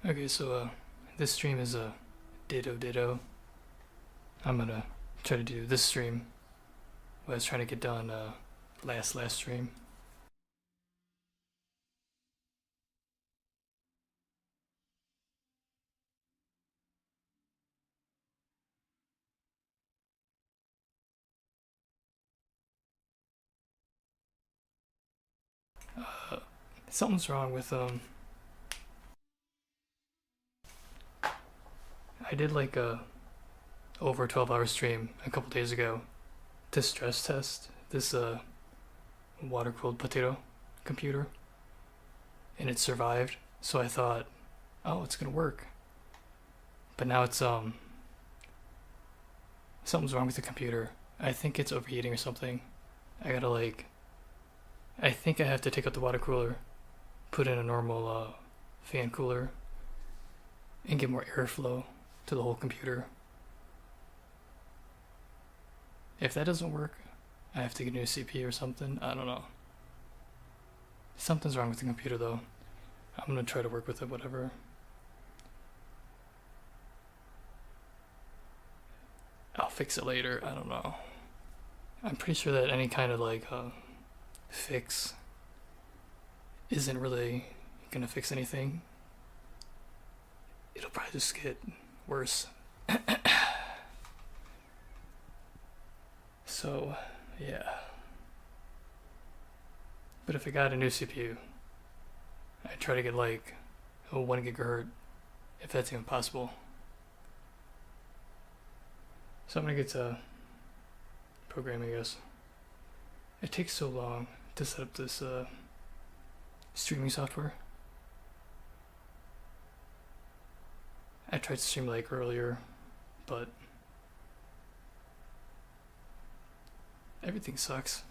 Okay, so this stream is a ditto. I'm gonna try to do this stream what I was trying to get done last stream. Something's wrong with I did like a over 12-hour stream a couple days ago to stress test this water cooled potato computer, and it survived. So I thought, oh, it's gonna work. But now it's something's wrong with the computer. I think it's overheating or something. I gotta I think I have to take out the water cooler, put in a normal fan cooler, and get more airflow to the whole computer. If that doesn't work, I have to get a new CPU or something. I don't know. Something's wrong with the computer though. I'm gonna try to work with it, whatever. I'll fix it later. I don't know. I'm pretty sure that any kind of fix isn't really gonna fix anything. It'll probably just get worse. So, yeah. But if I got a new CPU, I'd try to get like a 1 gigahertz, if that's even possible. So I'm gonna get to programming, I guess. It takes so long to set up this streaming software. I tried to stream like earlier, but everything sucks.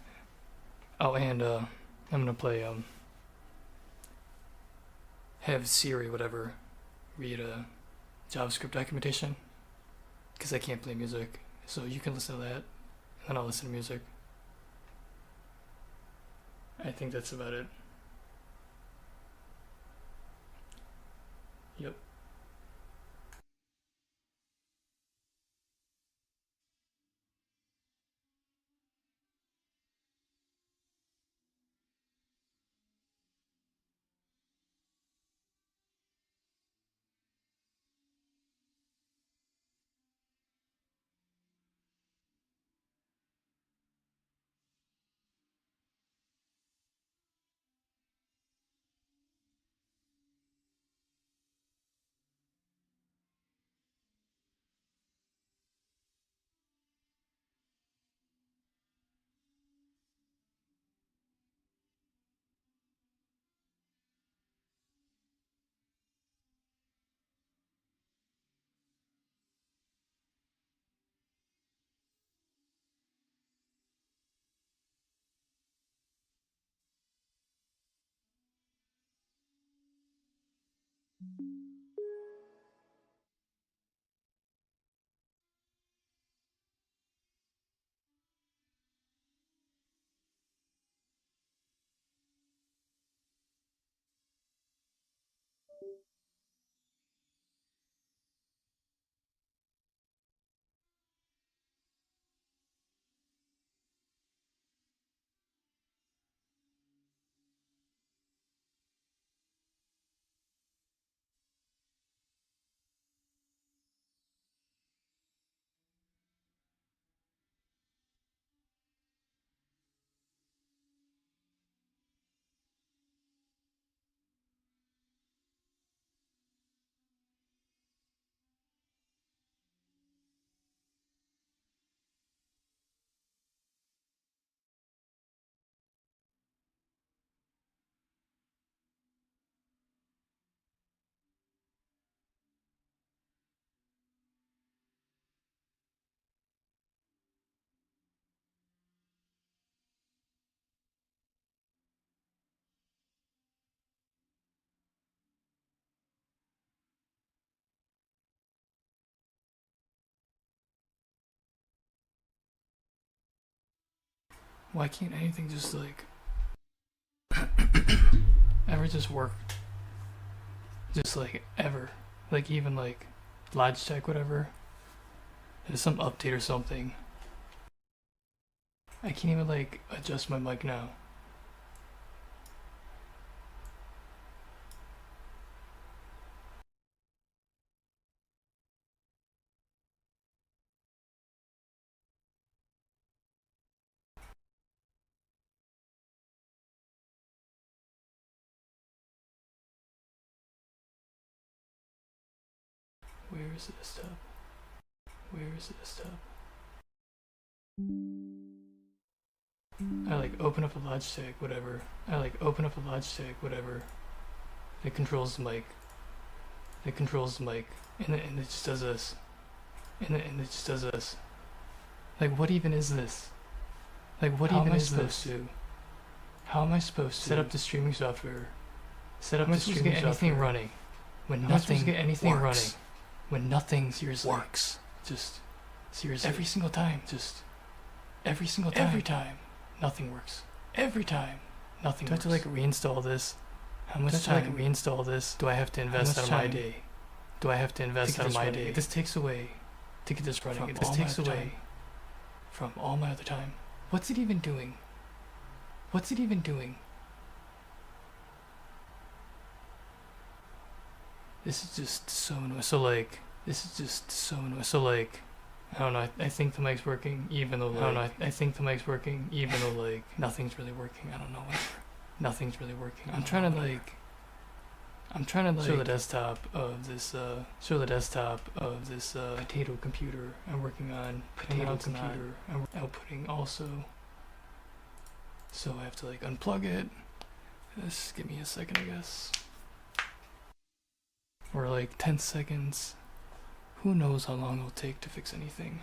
Oh, and I'm gonna play have Siri whatever read a JavaScript documentation, because I can't play music. So you can listen to that, and then I'll listen to music. I think that's about it. Yep. Why can't anything just ever just work? just like ever. Like even like Logitech, whatever. There's some update or something. I can't even like adjust my mic now. Where is the desktop? Where is the desktop? I like open up a Logitech, whatever. I like open up a Logitech, whatever. It controls the mic. It controls the mic. And it just does this. And it just does this. Like what even is this? Like what even is this? How am I supposed to set up the streaming software? Set up the streaming software. Anything running when nothing get anything works. Running when nothing seriously works. Just seriously every single time. Just every single time. Every time nothing works. Every time nothing works. Do I have to like reinstall this? How much time? Do I have to like reinstall this? Do I have to invest out of my day? Do I have to invest out of my day? This takes away to get this running. This takes away from all my other time. What's it even doing? What's it even doing? This is just so annoying. So like, this is just so annoying. So like, I don't know. I think the mic's working, even though like, I don't know. I think the mic's working, even though like nothing's really working. I don't know. Whatever. Nothing's really working. I'm trying to like show the desktop of this potato computer I'm working on. Potato computer I'm outputting also. So I have to like unplug it. Just give me a second, I guess. Or like 10 seconds. Who knows how long it'll take to fix anything.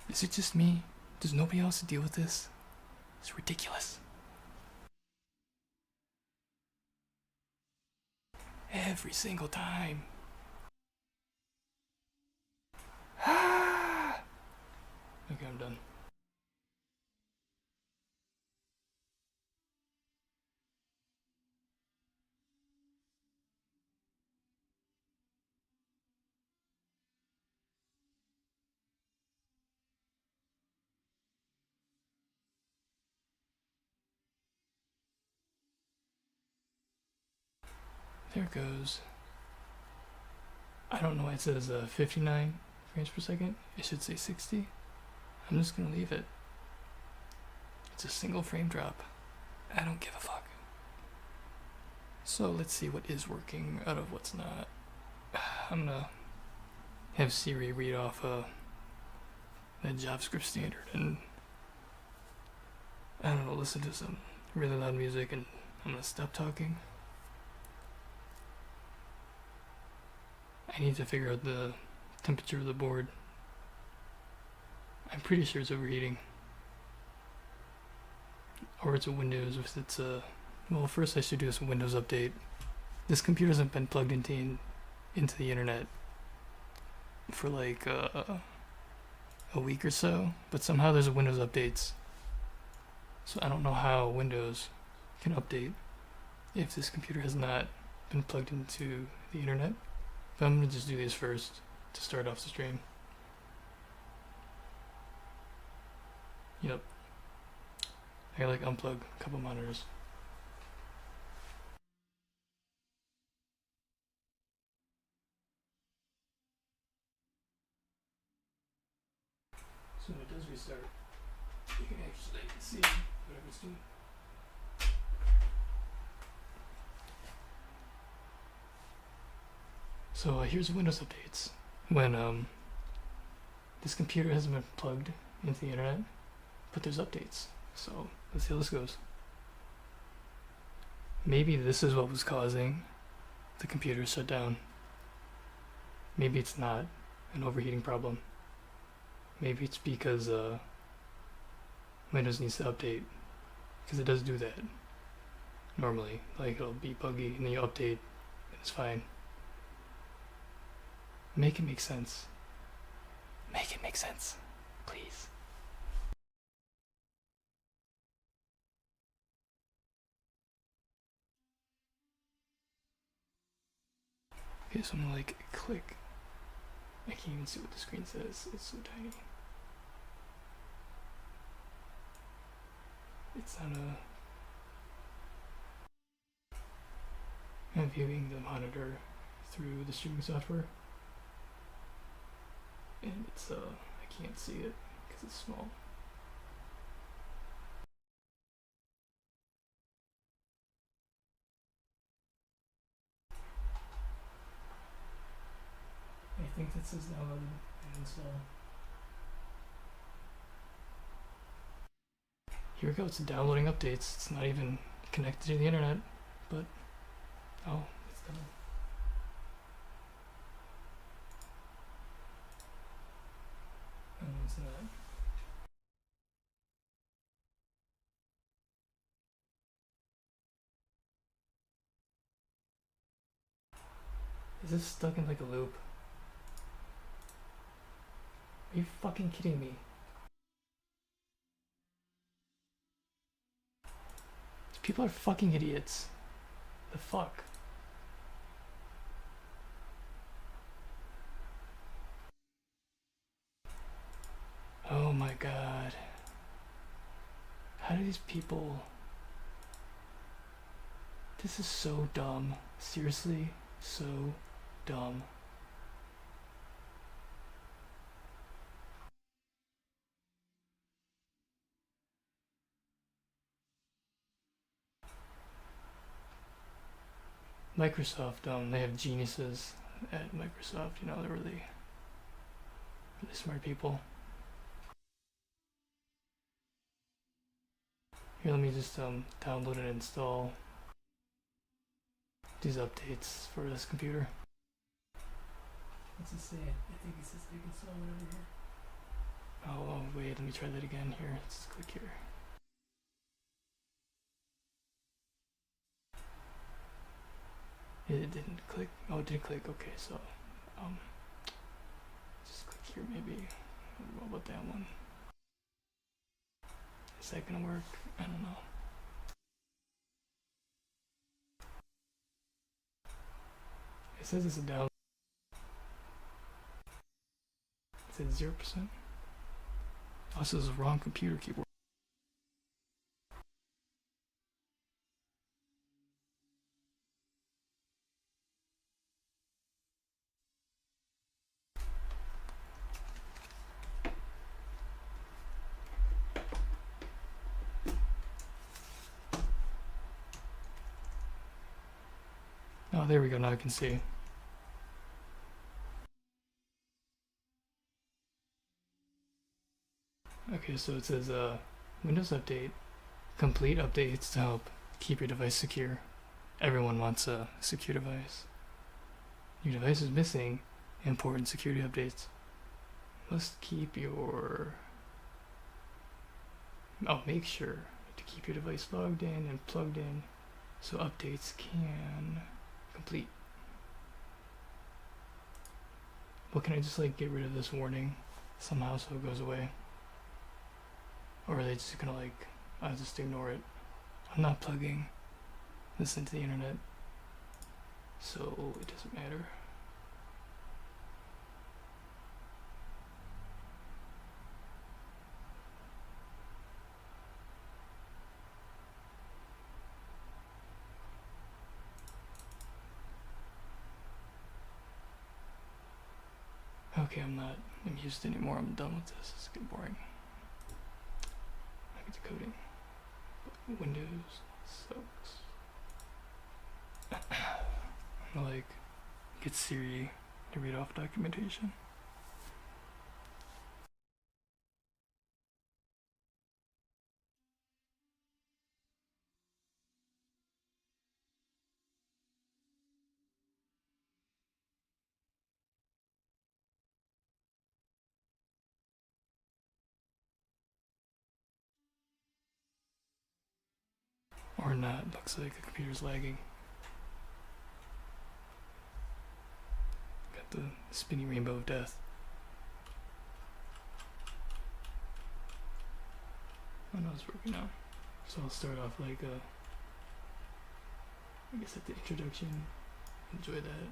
Is it just me? Does nobody else deal with this? It's ridiculous. Every single time. Okay, I'm done. There it goes. I don't know why it says 59 frames per second. It should say 60. I'm just gonna leave it. It's a single frame drop. I don't give a fuck. So let's see what is working out of what's not. I'm gonna have Siri read off the JavaScript standard and I don't know, listen to some really loud music, and I'm gonna stop talking. I need to figure out the temperature of the board. I'm pretty sure it's overheating. Or it's a Windows, if it's a... Well, first I should do some Windows update. This computer hasn't been plugged into the internet for like a week or so, but somehow there's a Windows updates. So I don't know how Windows can update if this computer has not been plugged into the internet. But I'm gonna just do these first to start off the stream. Yep. I gotta like unplug a couple monitors. So when it does restart, you can actually see whatever it's doing. So here's Windows updates. When this computer hasn't been plugged into the internet, but there's updates. So let's see how this goes. Maybe this is what was causing the computer to shut down. Maybe it's not an overheating problem. Maybe it's because Windows needs to update, because it does do that normally. Like it'll be buggy and then you update and it's fine. Make it make sense. Make it make sense, please. Okay, so I'm gonna like click. I can't even see what the screen says. It's so tiny. It's not I'm viewing the monitor through the streaming software, and it's I can't see it because it's small. I think that says download and install. Here we go, it's downloading updates. It's not even connected to the internet, but oh, it's done. Oh, it's not. Is this stuck in like a loop? Are you fucking kidding me? These people are fucking idiots. The fuck? Oh my god. How do these people... This is so dumb. Seriously, so dumb. Microsoft, they have geniuses at Microsoft, you know, they're really smart people. Here, let me just download and install these updates for this computer. What's it say? I think it says they can install it over here. Oh, wait, let me try that again here. Let's click here. It didn't click. Oh, it did click. Okay, so just click here maybe. What about that one? Is that gonna work? I don't know. It says it's a down. It says 0%. Oh, this is the wrong computer keyboard. Oh, there we go. Now I can see. Okay, so it says Windows Update. Complete updates to help keep your device secure. Everyone wants a secure device. Your device is missing important security updates. Must keep your... Oh, make sure to keep your device logged in and plugged in so updates can complete. Well, can I just like get rid of this warning somehow so it goes away? Or are they just gonna like, I'll just ignore it? I'm not plugging this into the internet, so it doesn't matter. Okay, I'm not amused anymore. I'm done with this. It's getting boring. I get the coding. But Windows sucks. I'm gonna like get Siri to read off documentation. Or not, looks like the computer's lagging. Got the spinny rainbow of death. Oh no, it's working now. So I'll start off like I guess at the introduction. Enjoy that.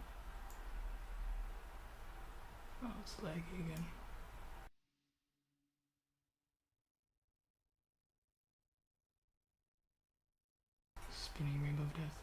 Oh, it's laggy again. Spinning rainbow of death.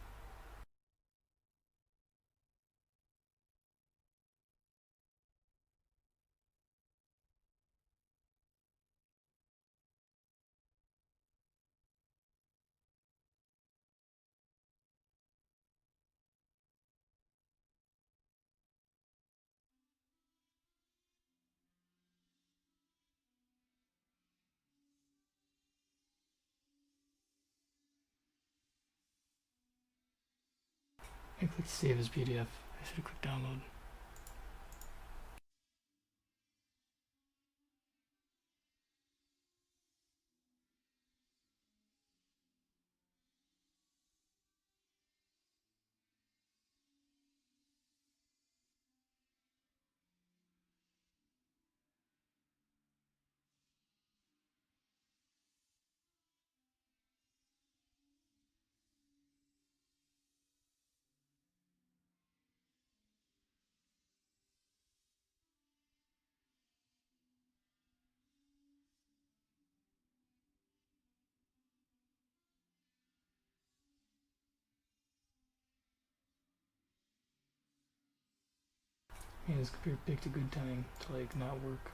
I clicked save as PDF. I should have clicked download. Man, this computer picked a good time to like not work.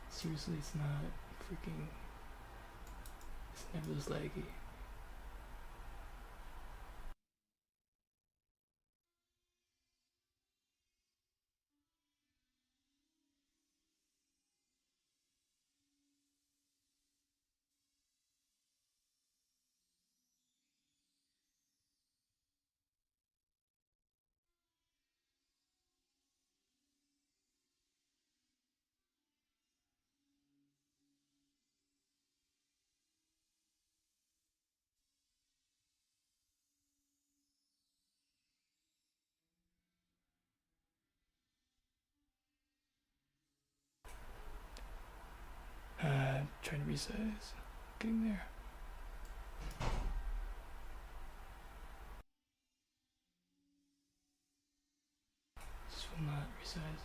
Seriously, it's not freaking. It's never this laggy. Trying to resize. Getting there. This will not resize.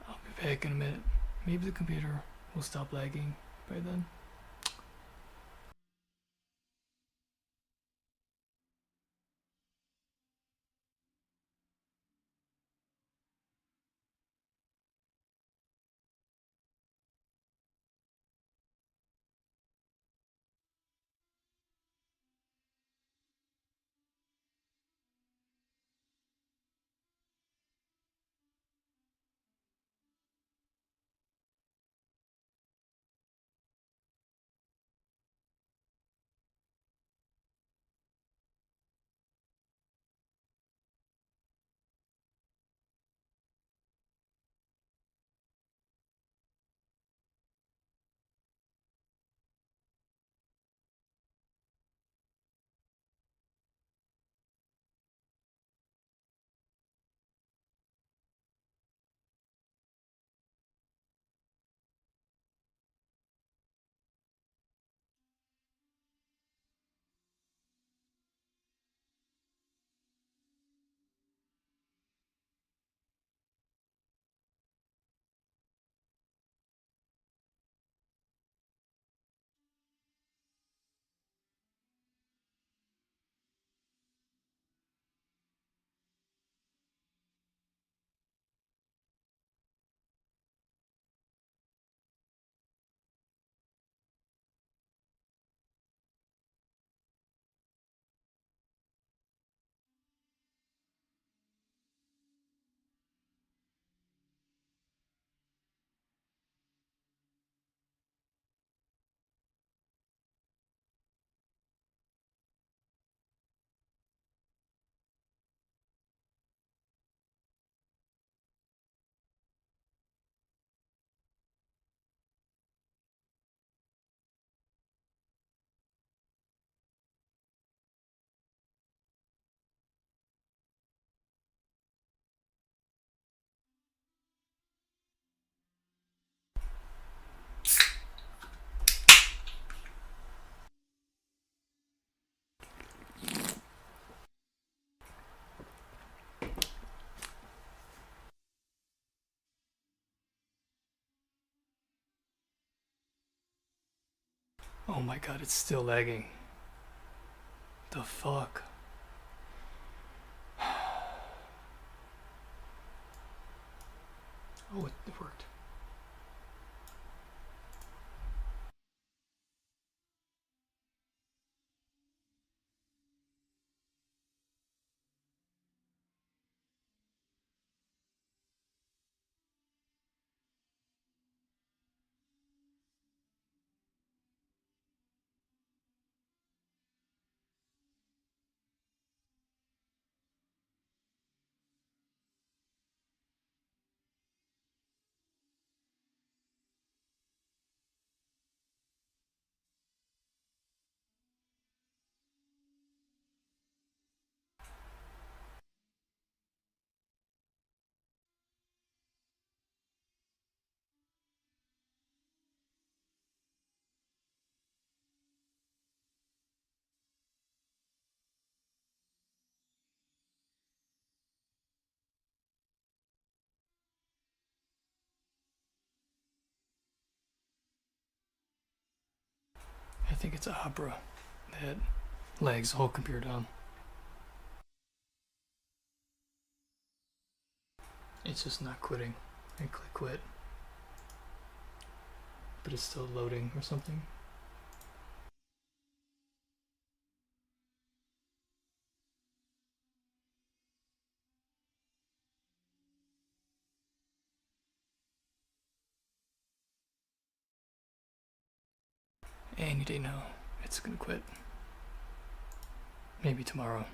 I'll be back in a minute. Maybe the computer will stop lagging by then. Oh my god, it's still lagging. The fuck? Oh, it worked. I think it's Opera that lags the whole computer down. It's just not quitting. I click quit, but it's still loading or something. Any day now, it's gonna quit. Maybe tomorrow.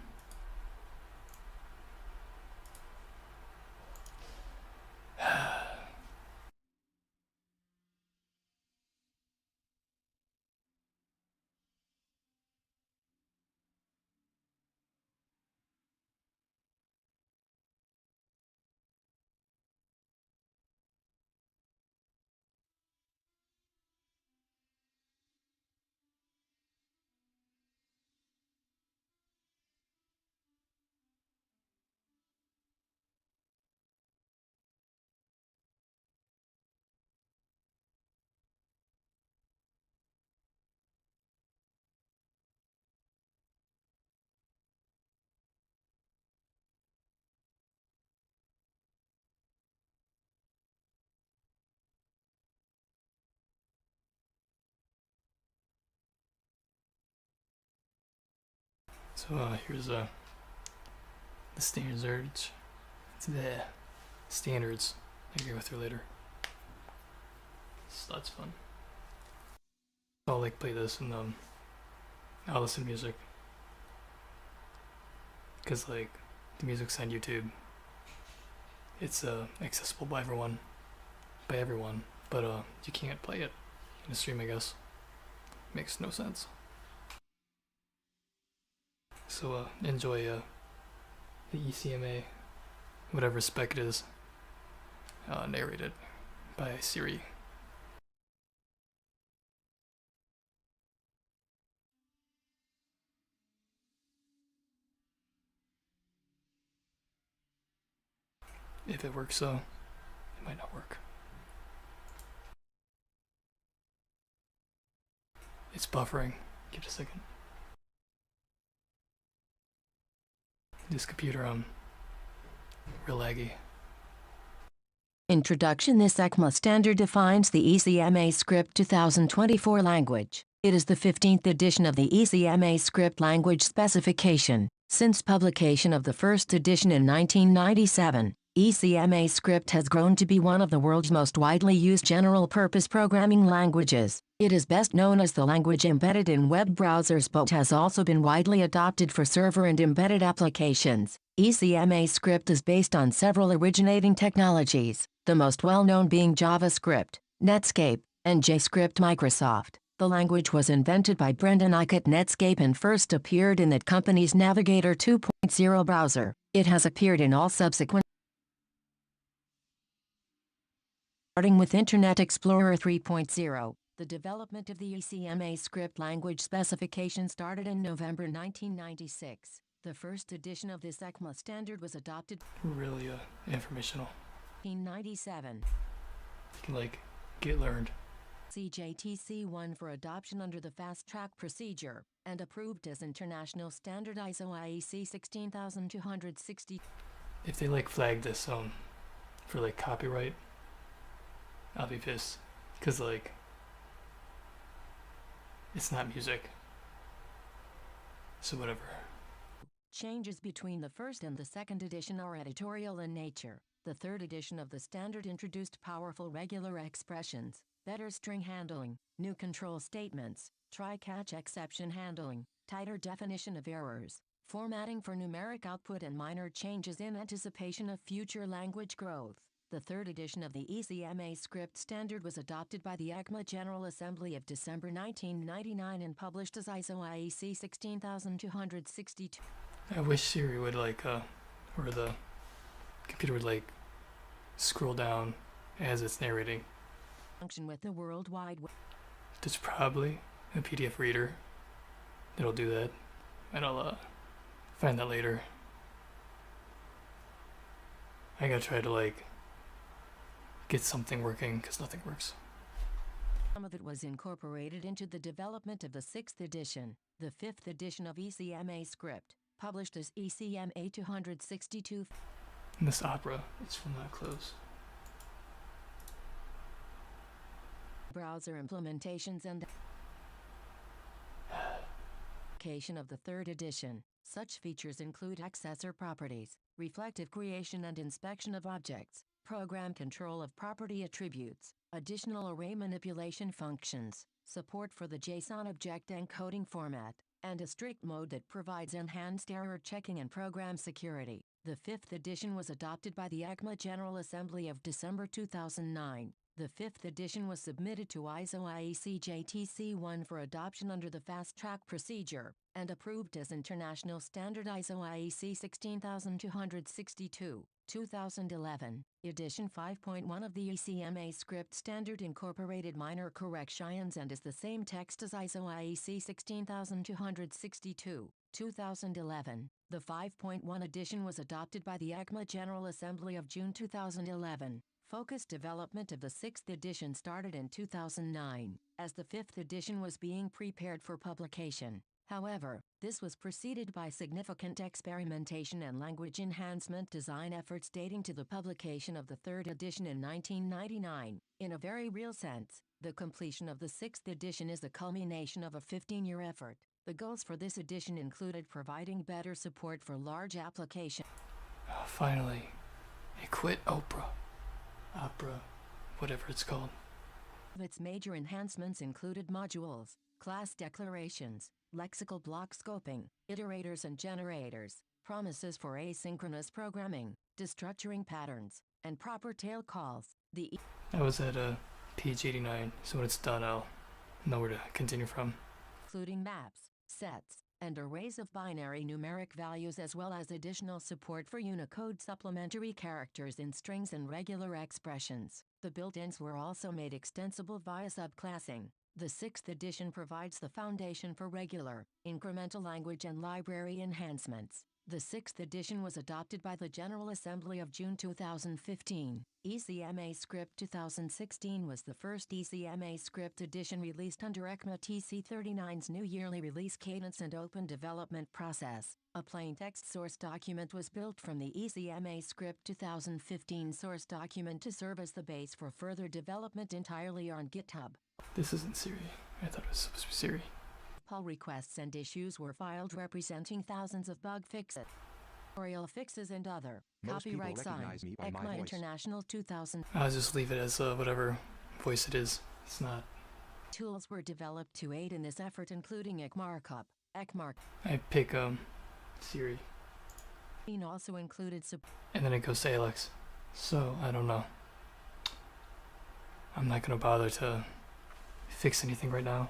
So here's the standards. It's the standards. I'll go through later. So that's fun. I'll like play this and I'll listen to music. Cause like the music's on YouTube. It's accessible by everyone, but you can't play it in a stream, I guess. Makes no sense. So enjoy the ECMA, whatever spec it is, narrated by Siri. If it works, so it might not work. It's buffering. Give it a second. This computer, real laggy. Introduction. This ECMA standard defines the ECMAScript 2024 language. It is the 15th edition of the ECMAScript language specification. Since publication of the first edition in 1997, ECMAScript has grown to be one of the world's most widely used general-purpose programming languages. It is best known as the language embedded in web browsers but has also been widely adopted for server and embedded applications. ECMAScript is based on several originating technologies, the most well-known being JavaScript, Netscape, and JScript. Microsoft. The language was invented by Brendan Eich at Netscape and first appeared in that company's Navigator 2.0 browser. It has appeared in all subsequent, starting with Internet Explorer 3.0. The development of the ECMAScript language specification started in November 1996. The first edition of this ECMA standard was adopted Really informational. in 1997. You can like get learned CJTC1 for adoption under the fast-track procedure, and approved as international standard ISO IEC 16260. If they like flag this for like copyright, I'll be pissed, cause like it's not music. So whatever. Changes between the first and the second edition are editorial in nature. The third edition of the standard introduced powerful regular expressions, better string handling, new control statements, try-catch exception handling, tighter definition of errors, formatting for numeric output, and minor changes in anticipation of future language growth. The third edition of the ECMAScript standard was adopted by the ECMA General Assembly of December 1999 and published as ISO IEC 16262. I wish Siri would like, or the computer would like scroll down as it's narrating. Function with the World Wide Web. There's probably a PDF reader that'll do that, and I'll find that later. I gotta try to like get something working because nothing works. Some of it was incorporated into the development of the 6th edition. The 5th edition of ECMAScript, published as ECMA 262. And this opera, it's will not close. Browser implementations and application of the 3rd edition. Such features include accessor properties, reflective creation and inspection of objects, program control of property attributes, additional array manipulation functions, support for the JSON object encoding format, and a strict mode that provides enhanced error checking and program security. The 5th edition was adopted by the ECMA General Assembly of December 2009. The 5th edition was submitted to ISO IEC JTC1 for adoption under the fast-track procedure, and approved as international standard ISO IEC 16262. 2011, Edition 5.1 of the ECMAScript standard incorporated minor corrections and is the same text as ISO IEC 16262, 2011. The 5.1 edition was adopted by the ECMA General Assembly of June 2011. Focused development of the 6th edition started in 2009, as the 5th edition was being prepared for publication. However, this was preceded by significant experimentation and language enhancement design efforts dating to the publication of the 3rd edition in 1999. In a very real sense, the completion of the 6th edition is the culmination of a 15-year effort. The goals for this edition included providing better support for large applications. Oh, finally, it quit opera, whatever it's called. Its major enhancements included modules, class declarations, lexical block scoping, iterators and generators, promises for asynchronous programming, destructuring patterns, and proper tail calls. I was at page 89, so when it's done, I'll know where to continue from. Including maps, sets, and arrays of binary numeric values, as well as additional support for Unicode supplementary characters in strings and regular expressions. The built-ins were also made extensible via subclassing. The 6th edition provides the foundation for regular, incremental language and library enhancements. The 6th edition was adopted by the General Assembly of June 2015. ECMAScript 2016 was the first ECMAScript edition released under ECMA TC39's new yearly release cadence and open development process. A plaintext source document was built from the ECMAScript 2015 source document to serve as the base for further development entirely on GitHub. This isn't Siri. I thought it was supposed to be Siri. Pull requests and issues were filed representing thousands of bug fixes, tutorial fixes, and other. Copyright signed, ECMA International 2000. I'll just leave it as whatever voice it is. It's not. Tools were developed to aid in this effort, including ECMARkup, ECMARk. I pick Siri. Also included and then it goes to Alex. So I don't know. I'm not gonna bother to fix anything right now.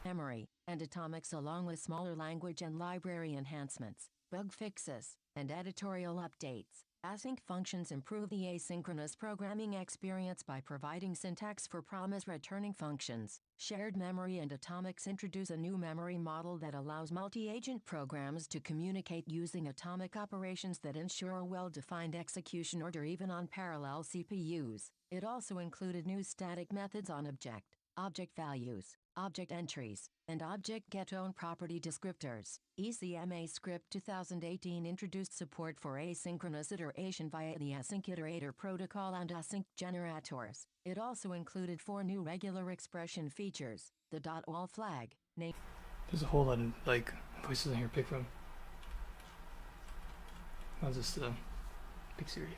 Memory and atomics, along with smaller language and library enhancements, bug fixes, and editorial updates. Async functions improve the asynchronous programming experience by providing syntax for promise-returning functions. Shared memory and atomics introduce a new memory model that allows multi-agent programs to communicate using atomic operations that ensure a well-defined execution order even on parallel CPUs. It also included new static methods on object values, object entries, and object get-own property descriptors. ECMAScript 2018 introduced support for asynchronous iteration via the async iterator protocol and async generators. It also included 4 new regular expression features: the .wall flag, name. There's a whole lot of like voices in here to pick from. I'll just pick Siri.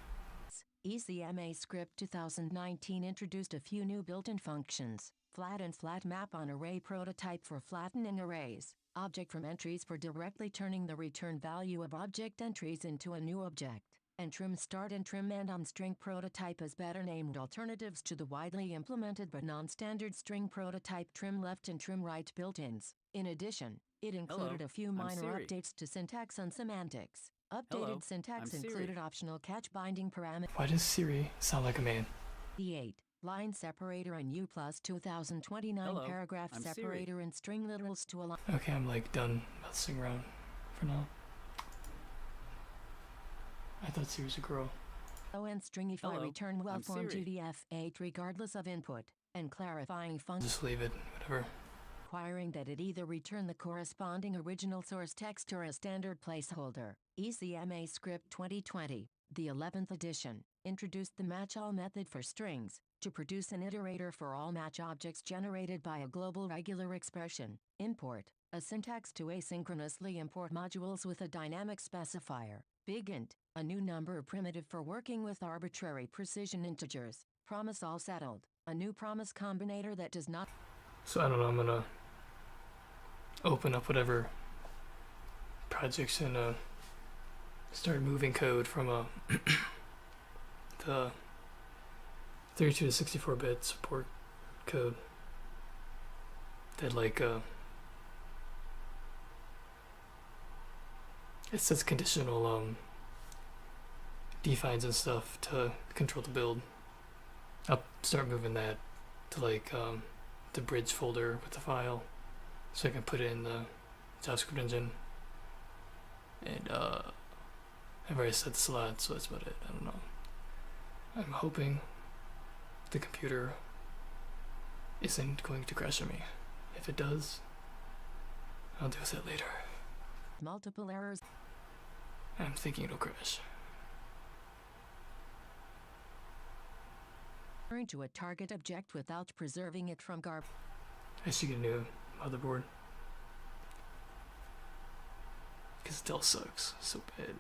ECMAScript 2019 introduced a few new built-in functions: flat and flat map on array prototype for flattening arrays, object from entries for directly turning the return value of object entries into a new object, and trim start and trim end on string prototype as better named alternatives to the widely implemented but non-standard string prototype trim left and trim right built-ins. In addition, it included a few minor updates to syntax and semantics. Updated syntax included optional catch binding parameters. Why does Siri sound like a man? The 8-line separator and U plus 2029 paragraph separator and string literals to align. Okay, I'm like done messing around for now. I thought Siri was a girl. And stringify return well-formed UDF-8 regardless of input, and clarifying functions. Just leave it, whatever. Requiring that it either return the corresponding original source text or a standard placeholder. ECMAScript 2020, the 11th edition, introduced the match-all method for strings, to produce an iterator for all match objects generated by a global regular expression. Import, a syntax to asynchronously import modules with a dynamic specifier. BigInt, a new number primitive for working with arbitrary precision integers. Promise all settled, a new promise combinator that does not. So I don't know, I'm gonna open up whatever projects and start moving code from the 32 to 64-bit support code that like it sets conditional defines and stuff to control the build. I'll start moving that to like the bridge folder with the file so I can put it in the JavaScript engine. And I've already set the slot, so that's about it. I don't know. I'm hoping the computer isn't going to crash on me. If it does, I'll deal with it later. Multiple errors. I'm thinking it'll crash. To a target object without preserving it from garbage. I should get a new motherboard. Because Dell sucks so bad.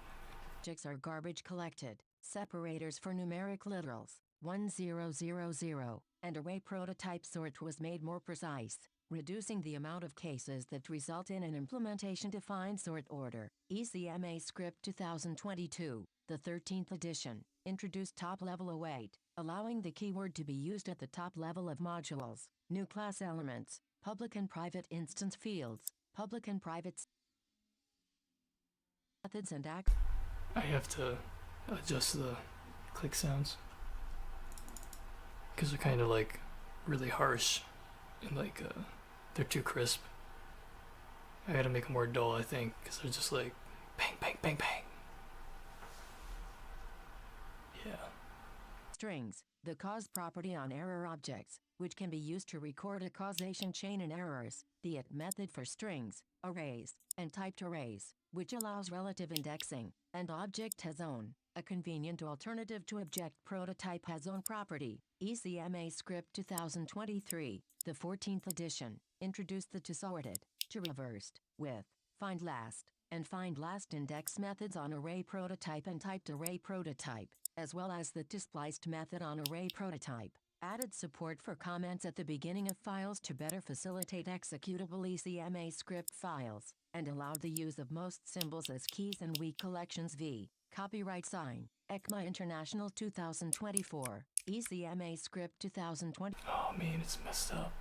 Objects are garbage collected. Separators for numeric literals, 1000, and array prototype sort was made more precise, reducing the amount of cases that result in an implementation-defined sort order. ECMAScript 2022, the 13th edition, introduced top-level await, allowing the keyword to be used at the top level of modules. New class elements, public and private instance fields, public and private methods and acts. I have to adjust the click sounds because they're kind of like really harsh and like they're too crisp. I gotta make them more dull, I think, because they're just like bang, bang, bang, bang. Yeah. Strings, the cause property on error objects, which can be used to record a causation chain in errors. The it method for strings, arrays, and typed arrays, which allows relative indexing. And object has own, a convenient alternative to object prototype has own property. ECMAScript 2023, the 14th edition, introduced the toSorted, to reversed, with, find last, and find last index methods on array prototype and typed array prototype, as well as the toSpliced method on array prototype. Added support for comments at the beginning of files to better facilitate executable ECMAScript files, and allowed the use of most symbols as keys and weak collections v. Copyright sign, ECMA International 2024, ECMAScript 2020. Oh man, it's messed up.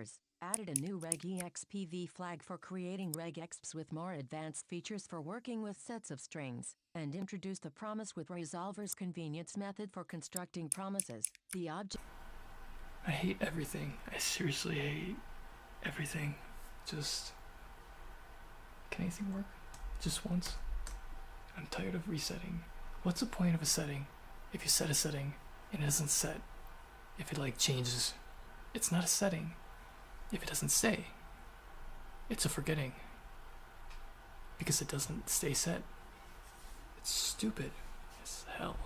Editors added a new regexpv flag for creating regexps with more advanced features for working with sets of strings, and introduced the promise with resolver's convenience method for constructing promises. The object. I hate everything. I seriously hate everything. Just. Can anything work? Just once? I'm tired of resetting. What's the point of a setting if you set a setting and it doesn't set? If it like changes, it's not a setting. If it doesn't stay, it's a forgetting. Because it doesn't stay set. It's stupid as hell.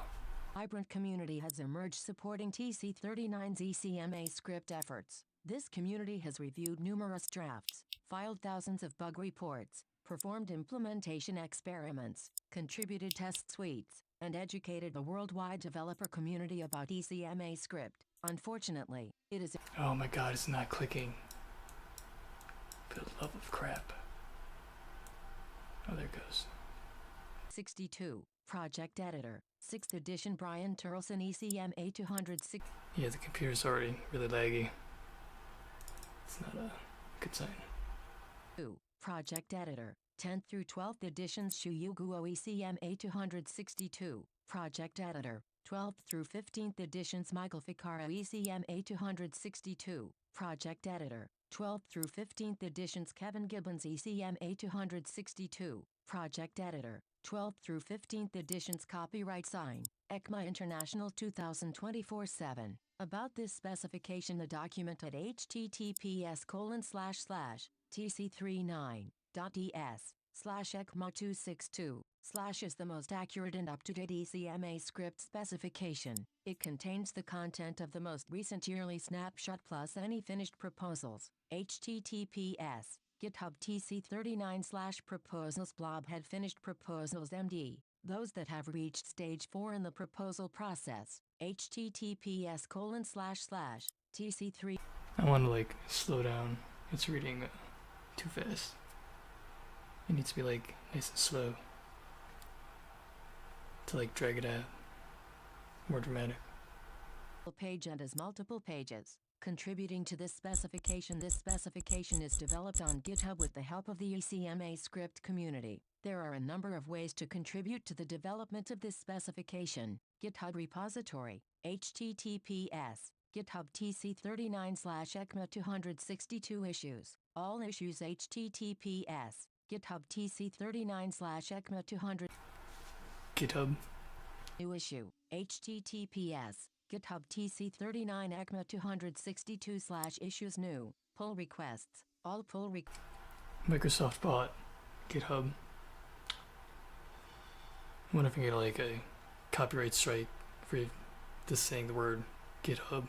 Vibrant community has emerged supporting TC39's ECMAScript efforts. This community has reviewed numerous drafts, filed thousands of bug reports, performed implementation experiments, contributed test suites, and educated the worldwide developer community about ECMAScript. Unfortunately, it is. Oh my god, it's not clicking. For the love of crap. Oh, there it goes. 62. Project Editor. 6th edition Brian Turleson ECMA 206. Yeah, the computer's already really laggy. It's not a good sign. 2. Project Editor. 10th through 12th editions Shuyuguo ECMA 262. Project Editor. 12th through 15th editions Michael Ficarra ECMA 262. Project Editor. 12th through 15th editions Kevin Gibbons ECMA 262. Project Editor. 12th through 15th editions Copyright Sign, ECMA International 2024-7. About this specification, the document at https://tc39.ds/ECMA262/ is the most accurate and up-to-date ECMAScript specification. It contains the content of the most recent yearly snapshot plus any finished proposals. https GitHub TC39/proposals blobhead finished proposals MD, those that have reached stage 4 in the proposal process. https://tc3. I want to like slow down. It's reading too fast. It needs to be like nice and slow. To like drag it out. More dramatic. Page and has multiple pages. Contributing to this specification is developed on GitHub with the help of the ECMAScript community. There are a number of ways to contribute to the development of this specification. GitHub repository, https GitHub TC39/ECMA262 issues. All issues https GitHub TC39/ECMA200. GitHub. New issue, https GitHub TC39 ECMA262/issues new. Pull requests. All pull Microsoft bought GitHub. I wonder if I can get like a copyright strike for just saying the word GitHub.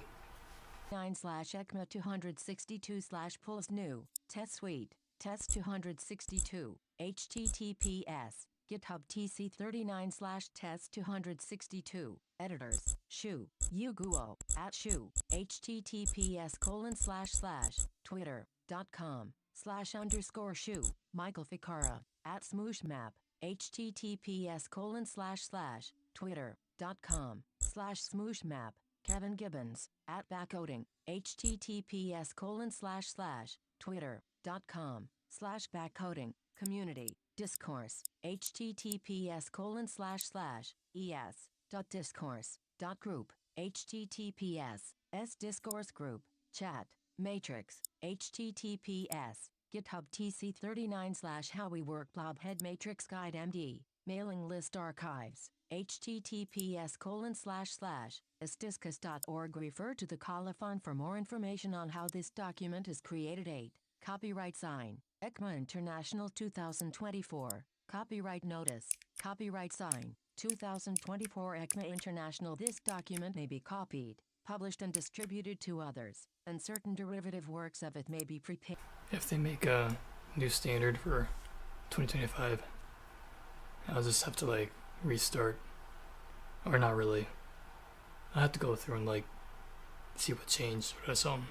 9/ECMA262/pulls new. Test suite. Test 262. https GitHub TC39/test 262. Editors, Shu, Yuguo, @Shu, https://twitter.com/_Shu, Michael Ficarra, @Smooshmap, https://twitter.com/Smooshmap, Kevin Gibbons, @Backcoding, https://twitter.com/backcoding, community, discourse, https://es.discourse.group, https://discourse group, chat, matrix, https GitHub TC39/HowWeWork blobhead matrix guide MD, mailing list archives, https://isdiscus.org. Refer to the colophon for more information on how this document is created. 8. Copyright sign, ECMA International 2024. Copyright notice, copyright sign, 2024 ECMA International. This document may be copied, published and distributed to others, and certain derivative works of it may be prepared. If they make a new standard for 2025, I'll just have to like restart. Or not really. I'll have to go through and like see what changed. So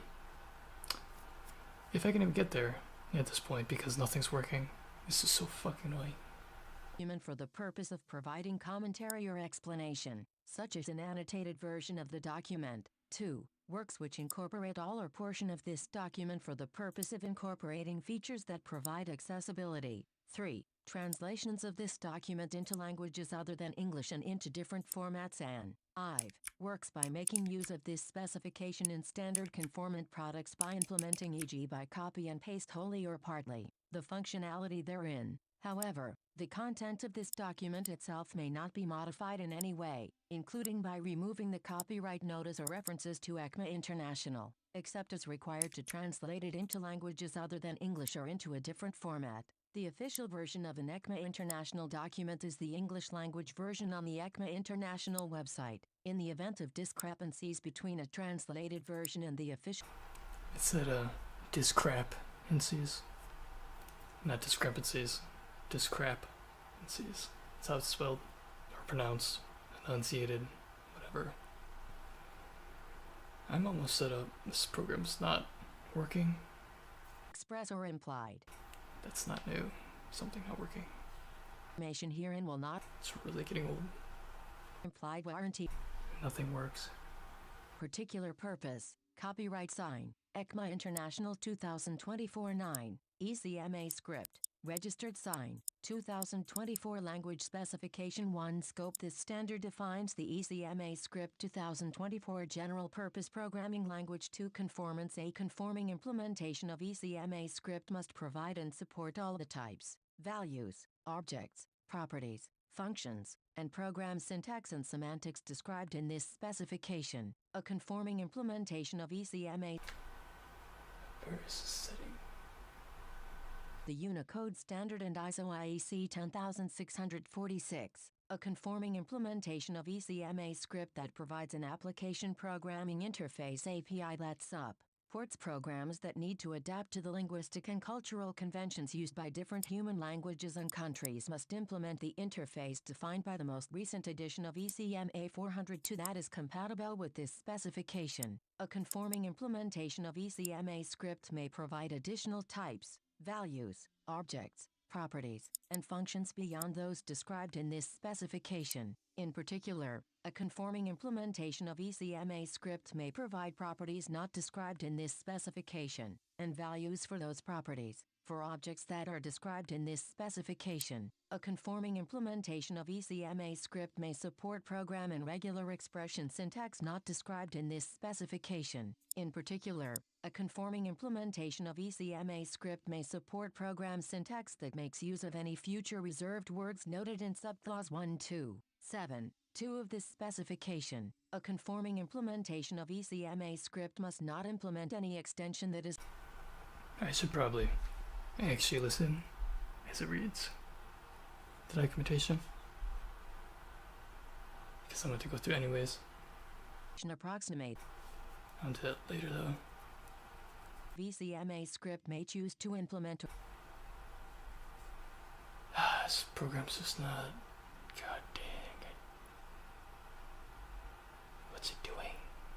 if I can even get there at this point, because nothing's working. This is so fucking annoying. For the purpose of providing commentary or explanation, such as an annotated version of the document, 2. Works which incorporate all or portion of this document for the purpose of incorporating features that provide accessibility. 3. Translations of this document into languages other than English and into different formats. And 5. Works by making use of this specification in standard conformant products by implementing, e.g. by copy and paste wholly or partly, the functionality therein. However, the content of this document itself may not be modified in any way, including by removing the copyright notice or references to ECMA International, except as required to translate it into languages other than English or into a different format. The official version of an ECMA International document is the English language version on the ECMA International website. In the event of discrepancies between a translated version and the official... It said discrepancies, not discrepancies. Discrepancies. That's how it's spelled, or pronounced, enunciated, whatever. I'm almost set up. This program's not working. Express or implied. That's not new. Something not working. Information herein will not... It's really getting old. Implied warranty. Nothing works. Particular purpose. Copyright sign. ECMA International 2024-9. ECMAScript. Registered sign. 2024 Language Specification 1 Scope. This standard defines the ECMAScript 2024 General Purpose Programming Language. 2 Conformance. A conforming implementation of ECMAScript must provide and support all the types, values, objects, properties, functions, and program syntax and semantics described in this specification. A conforming implementation of ECMA. Where is the setting? The Unicode Standard and ISO IEC 10646, a conforming implementation of ECMAScript that provides an application programming interface API that supports programs that need to adapt to the linguistic and cultural conventions used by different human languages and countries must implement the interface defined by the most recent edition of ECMA 402 that is compatible with this specification. A conforming implementation of ECMAScript may provide additional types, values, objects, properties, and functions beyond those described in this specification. In particular, a conforming implementation of ECMAScript may provide properties not described in this specification, and values for those properties, for objects that are described in this specification. A conforming implementation of ECMAScript may support program and regular expression syntax not described in this specification. In particular, a conforming implementation of ECMAScript may support program syntax that makes use of any future reserved words noted in subclause 1.2.7.2 of this specification. A conforming implementation of ECMAScript must not implement any extension that is... I should probably actually listen as it reads the documentation, because I'm going to go through anyways. Approximate. I'll do that later though. ECMAScript may choose to implement... This program's just not... God dang it. What's it doing?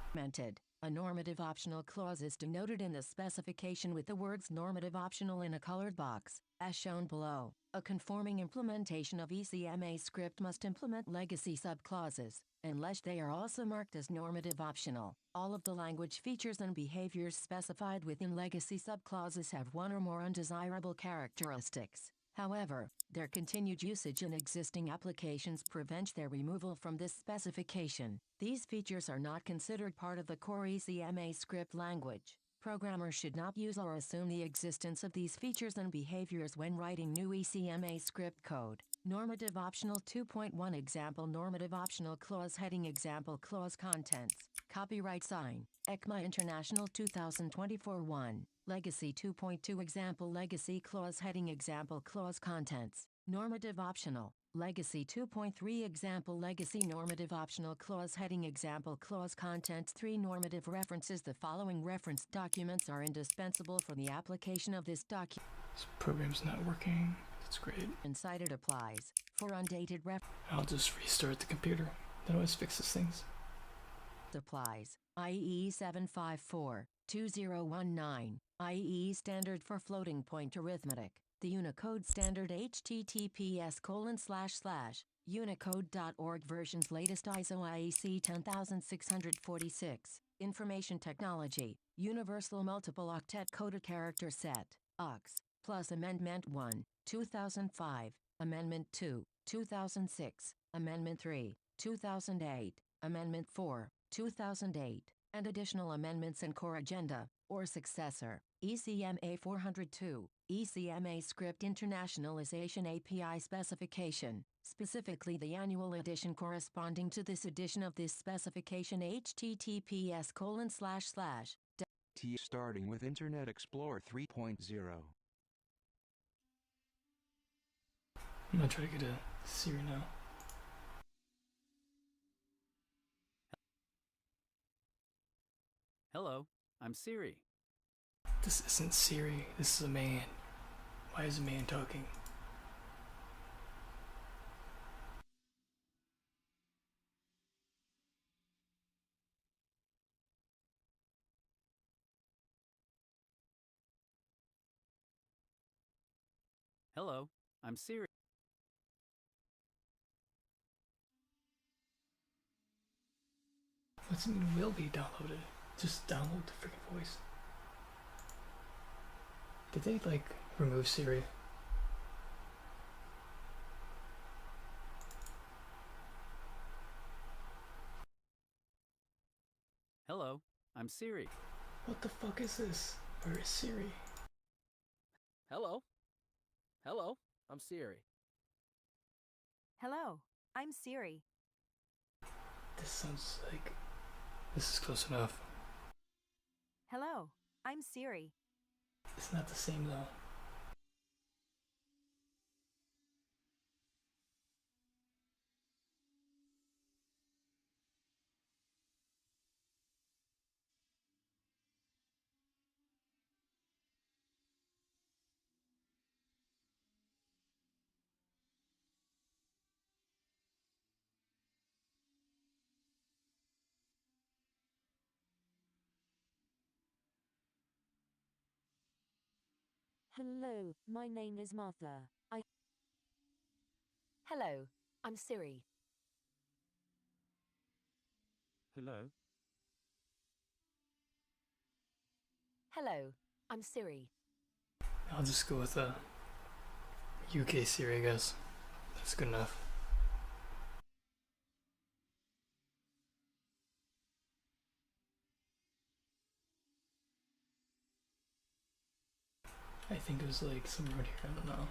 Implemented. A normative optional clause is denoted in the specification with the words normative optional in a colored box, as shown below. A conforming implementation of ECMAScript must implement legacy subclauses, unless they are also marked as normative optional. All of the language features and behaviors specified within legacy subclauses have one or more undesirable characteristics. However, their continued usage in existing applications prevents their removal from this specification. These features are not considered part of the core ECMAScript language. Programmers should not use or assume the existence of these features and behaviors when writing new ECMAScript code. Normative optional 2.1 Example Normative optional clause heading Example clause contents. Copyright sign. ECMA International 2024-1. Legacy 2.2 Example Legacy clause heading Example clause contents. Normative optional. Legacy 2.3 Example Legacy Normative optional clause heading Example clause contents 3 Normative references. The following reference documents are indispensable for the application of this document. This program's not working. That's great. And cited applies. For undated I'll just restart the computer. That always fixes things. Applies. IEE 754-2019. IEE Standard for Floating Point Arithmetic. The Unicode Standard https://unicode.org versions latest ISO IEC 10646. Information Technology, Universal Multiple Octet Coded Character Set, UX, plus Amendment 1, 2005, Amendment 2, 2006, Amendment 3, 2008, Amendment 4, 2008, and additional amendments in core agenda, or successor, ECMA 402, ECMAScript Internationalization API Specification, specifically the annual edition corresponding to this edition of this specification https:// T starting with Internet Explorer 3.0. I'm gonna try to get a Siri now. Hello, I'm Siri. This isn't Siri, this is a man. Why is a man talking? Hello, I'm Siri. What's it mean will be downloaded? Just download the freaking voice. Did they like remove Siri? Hello, I'm Siri. What the fuck is this? Where is Siri? Hello. Hello, I'm Siri. Hello, I'm Siri. This sounds like... This is close enough. Hello, I'm Siri. It's not the same though. Hello, my name is Martha. Hello, I'm Siri. Hello. Hello, I'm Siri. I'll just go with UK Siri, I guess. That's good enough. I think it was like somewhere around here, I don't know.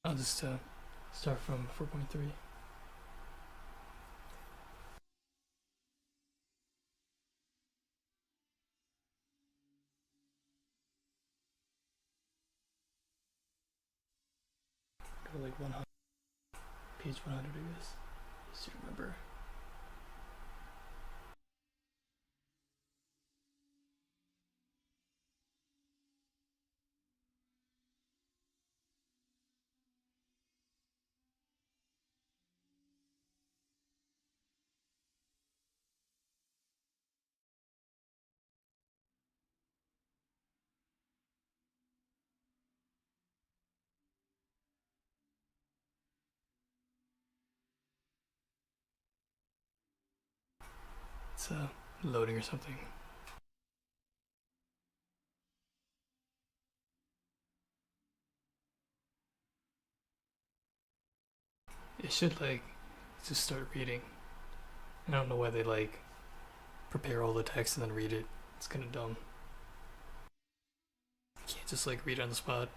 I'll just start from 4.3. Go like 100. Page 100, I guess. Just to remember. It's loading or something. It should like just start reading. I don't know why they like prepare all the text and then read it. It's kind of dumb. You can't just like read it on the spot.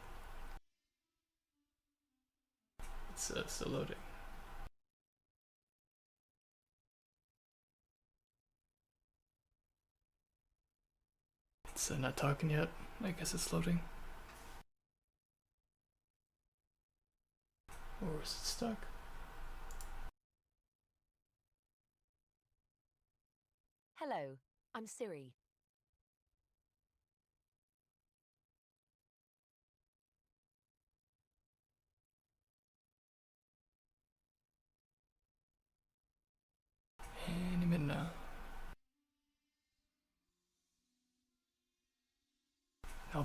It's still loading. It's not talking yet. I guess it's loading. Or is it stuck? Hello, I'm Siri.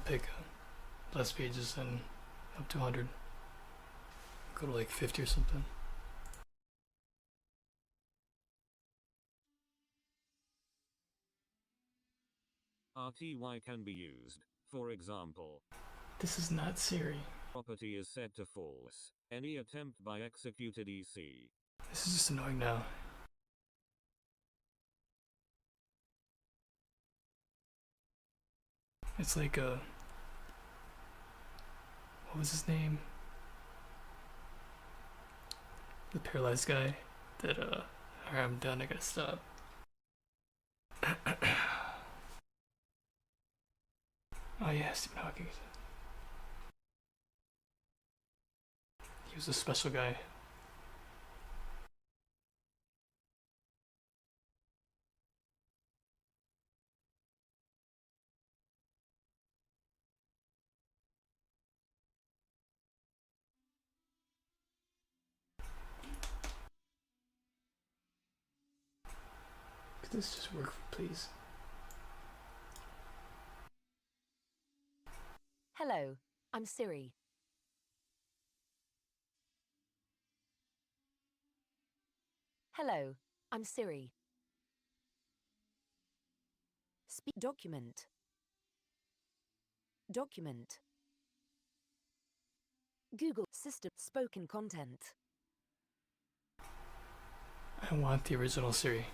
pick less pages and up to 100. Go to like 50 or something. RTY can be used. For example, This is not Siri. property is set to false. Any attempt by executed EC. This is just annoying now. It's like what was his name? The paralyzed guy that alright, I'm done, I gotta stop. Oh yeah, Stephen Hawking. He was a special guy. Could this just work, please? Hello, I'm Siri. Hello, I'm Siri. Speak document. Document. Google System spoken content. I want the original Siri.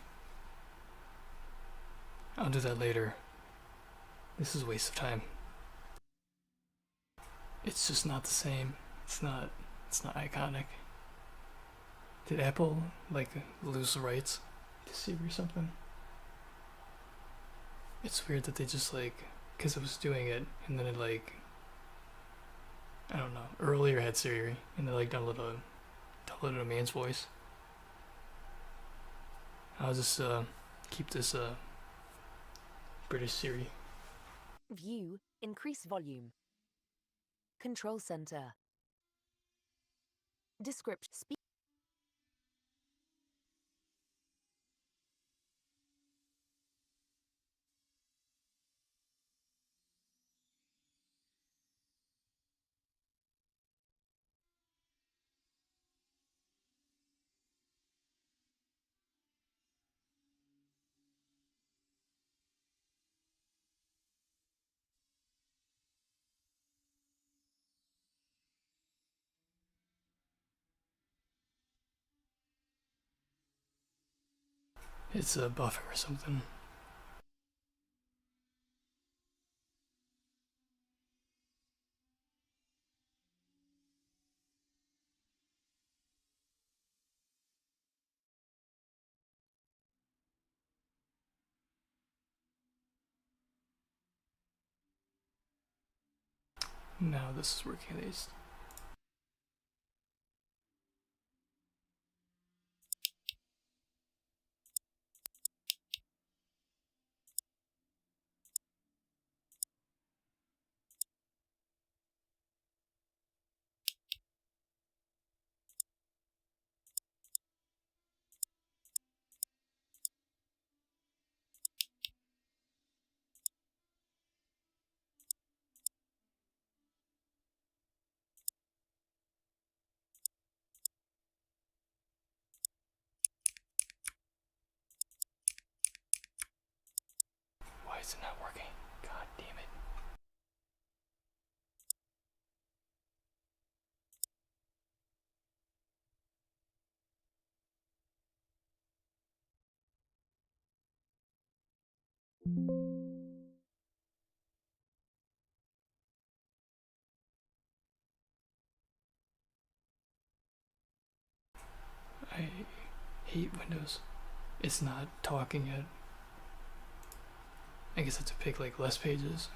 I'll do that later. This is a waste of time. It's just not the same. It's not iconic. Did Apple like lose the rights to Siri or something? It's weird that they just like, cause it was doing it and then it like, I don't know, earlier had Siri and they like downloaded a man's voice. I'll just keep this British Siri. View, increase volume. Control center. Description. Speak. It's a buffer or something. Now this is working at least. Why is it not working? God damn it. I hate Windows. It's not talking yet. I guess I have to pick like less pages.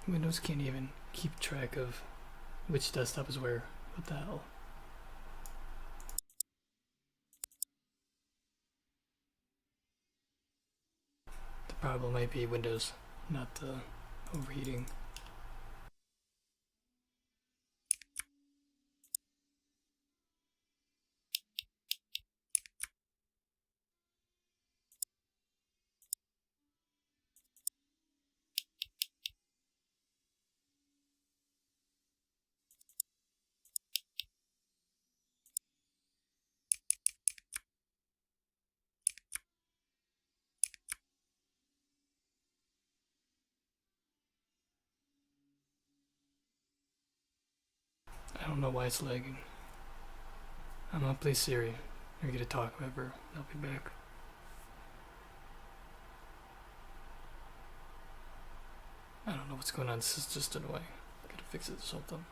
Windows can't even keep track of which desktop is where. What the hell? The problem might be Windows, not overheating. I don't know why it's lagging. I'm gonna play Siri. Or get a talk, whatever. I'll be back. I don't know what's going on. This is just annoying. Gotta fix it or something.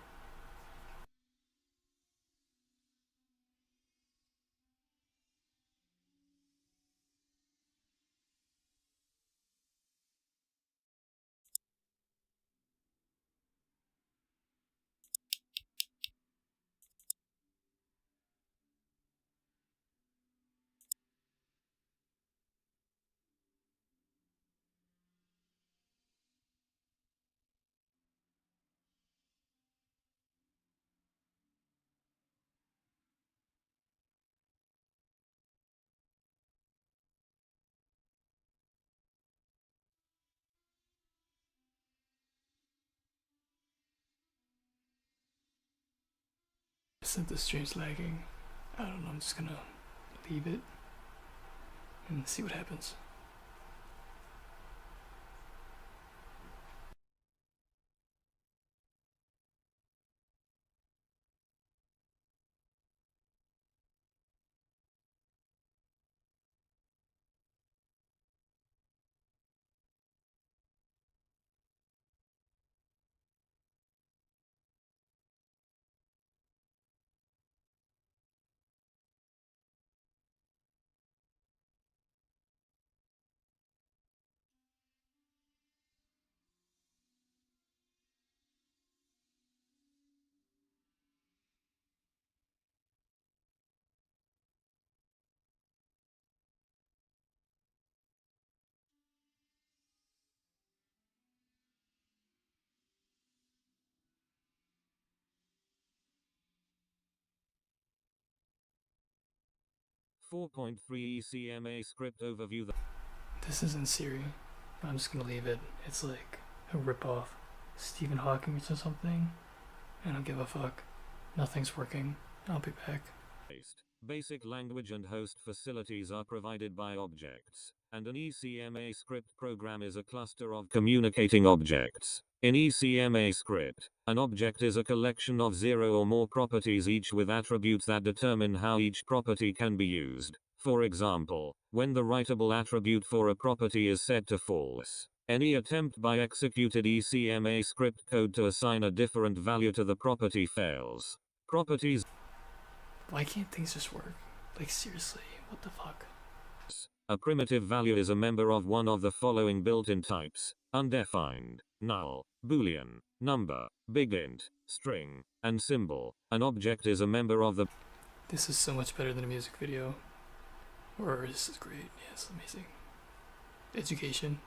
Since the stream's lagging, I don't know, I'm just gonna leave it and see what happens. ECMAScript overview. This isn't Siri. I'm just gonna leave it. It's like a rip-off Stephen Hawking or something. I don't give a fuck. Nothing's working. I'll be back. Basic language and host facilities are provided by objects, and an ECMAScript program is a cluster of communicating objects. In ECMAScript, an object is a collection of 0 or more properties, each with attributes that determine how each property can be used. For example, when the writable attribute for a property is set to false, any attempt by executed ECMAScript code to assign a different value to the property fails. Properties. Why can't things just work? Like, seriously, what the fuck? A primitive value is a member of one of the following built-in types: undefined, null, boolean, number, big int, string, and symbol. An object is a member of the... This is so much better than a music video. Or this is great. Yeah, it's amazing. Education.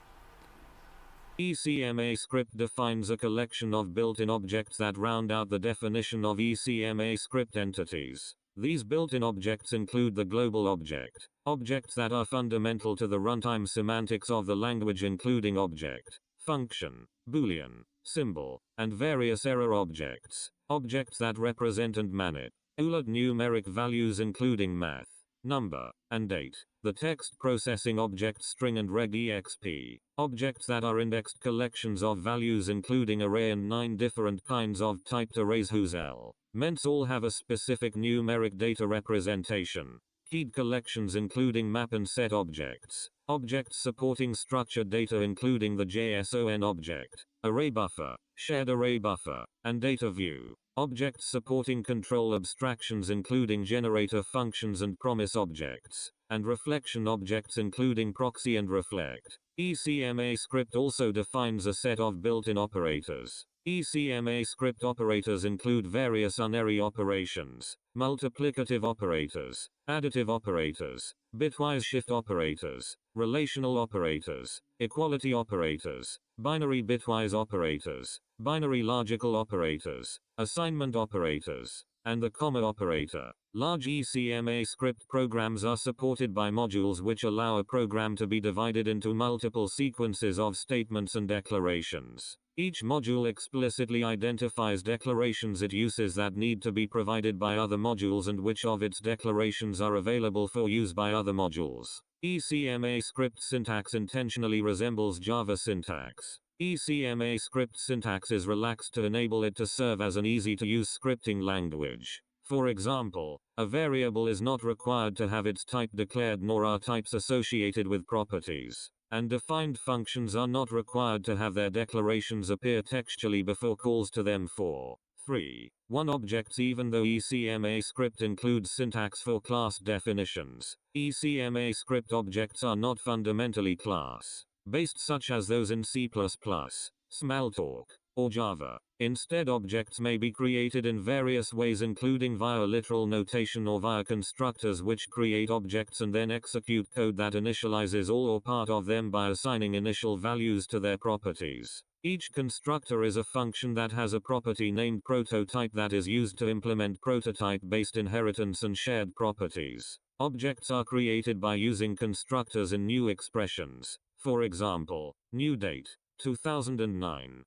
ECMAScript defines a collection of built-in objects that round out the definition of ECMAScript entities. These built-in objects include the global object, objects that are fundamental to the runtime semantics of the language, including object, function, boolean, symbol, and various error objects, objects that represent and manipulate numeric values including math, number, and date, the text processing object string and regexp, objects that are indexed collections of values including array and 9 different kinds of typed arrays whose elements all have a specific numeric data representation, keyed collections including map and set objects, objects supporting structured data including the JSON object, array buffer, shared array buffer, and data view, objects supporting control abstractions including generator functions and promise objects, and reflection objects including proxy and reflect. ECMAScript also defines a set of built-in operators. ECMAScript operators include various unary operations, multiplicative operators, additive operators, bitwise shift operators, relational operators, equality operators, binary bitwise operators, binary logical operators, assignment operators, and the comma operator. Large ECMAScript programs are supported by modules which allow a program to be divided into multiple sequences of statements and declarations. Each module explicitly identifies declarations it uses that need to be provided by other modules and which of its declarations are available for use by other modules. ECMAScript syntax intentionally resembles Java syntax. ECMAScript syntax is relaxed to enable it to serve as an easy-to-use scripting language. For example, a variable is not required to have its type declared nor are types associated with properties, and defined functions are not required to have their declarations appear textually before calls to them for 3.1 objects. Even though ECMAScript includes syntax for class definitions, ECMAScript objects are not fundamentally class-based such as those in C++, Smalltalk, or Java. Instead, objects may be created in various ways, including via literal notation or via constructors which create objects and then execute code that initializes all or part of them by assigning initial values to their properties. Each constructor is a function that has a property named prototype that is used to implement prototype-based inheritance and shared properties. Objects are created by using constructors in new expressions. For example, newDate 2009-11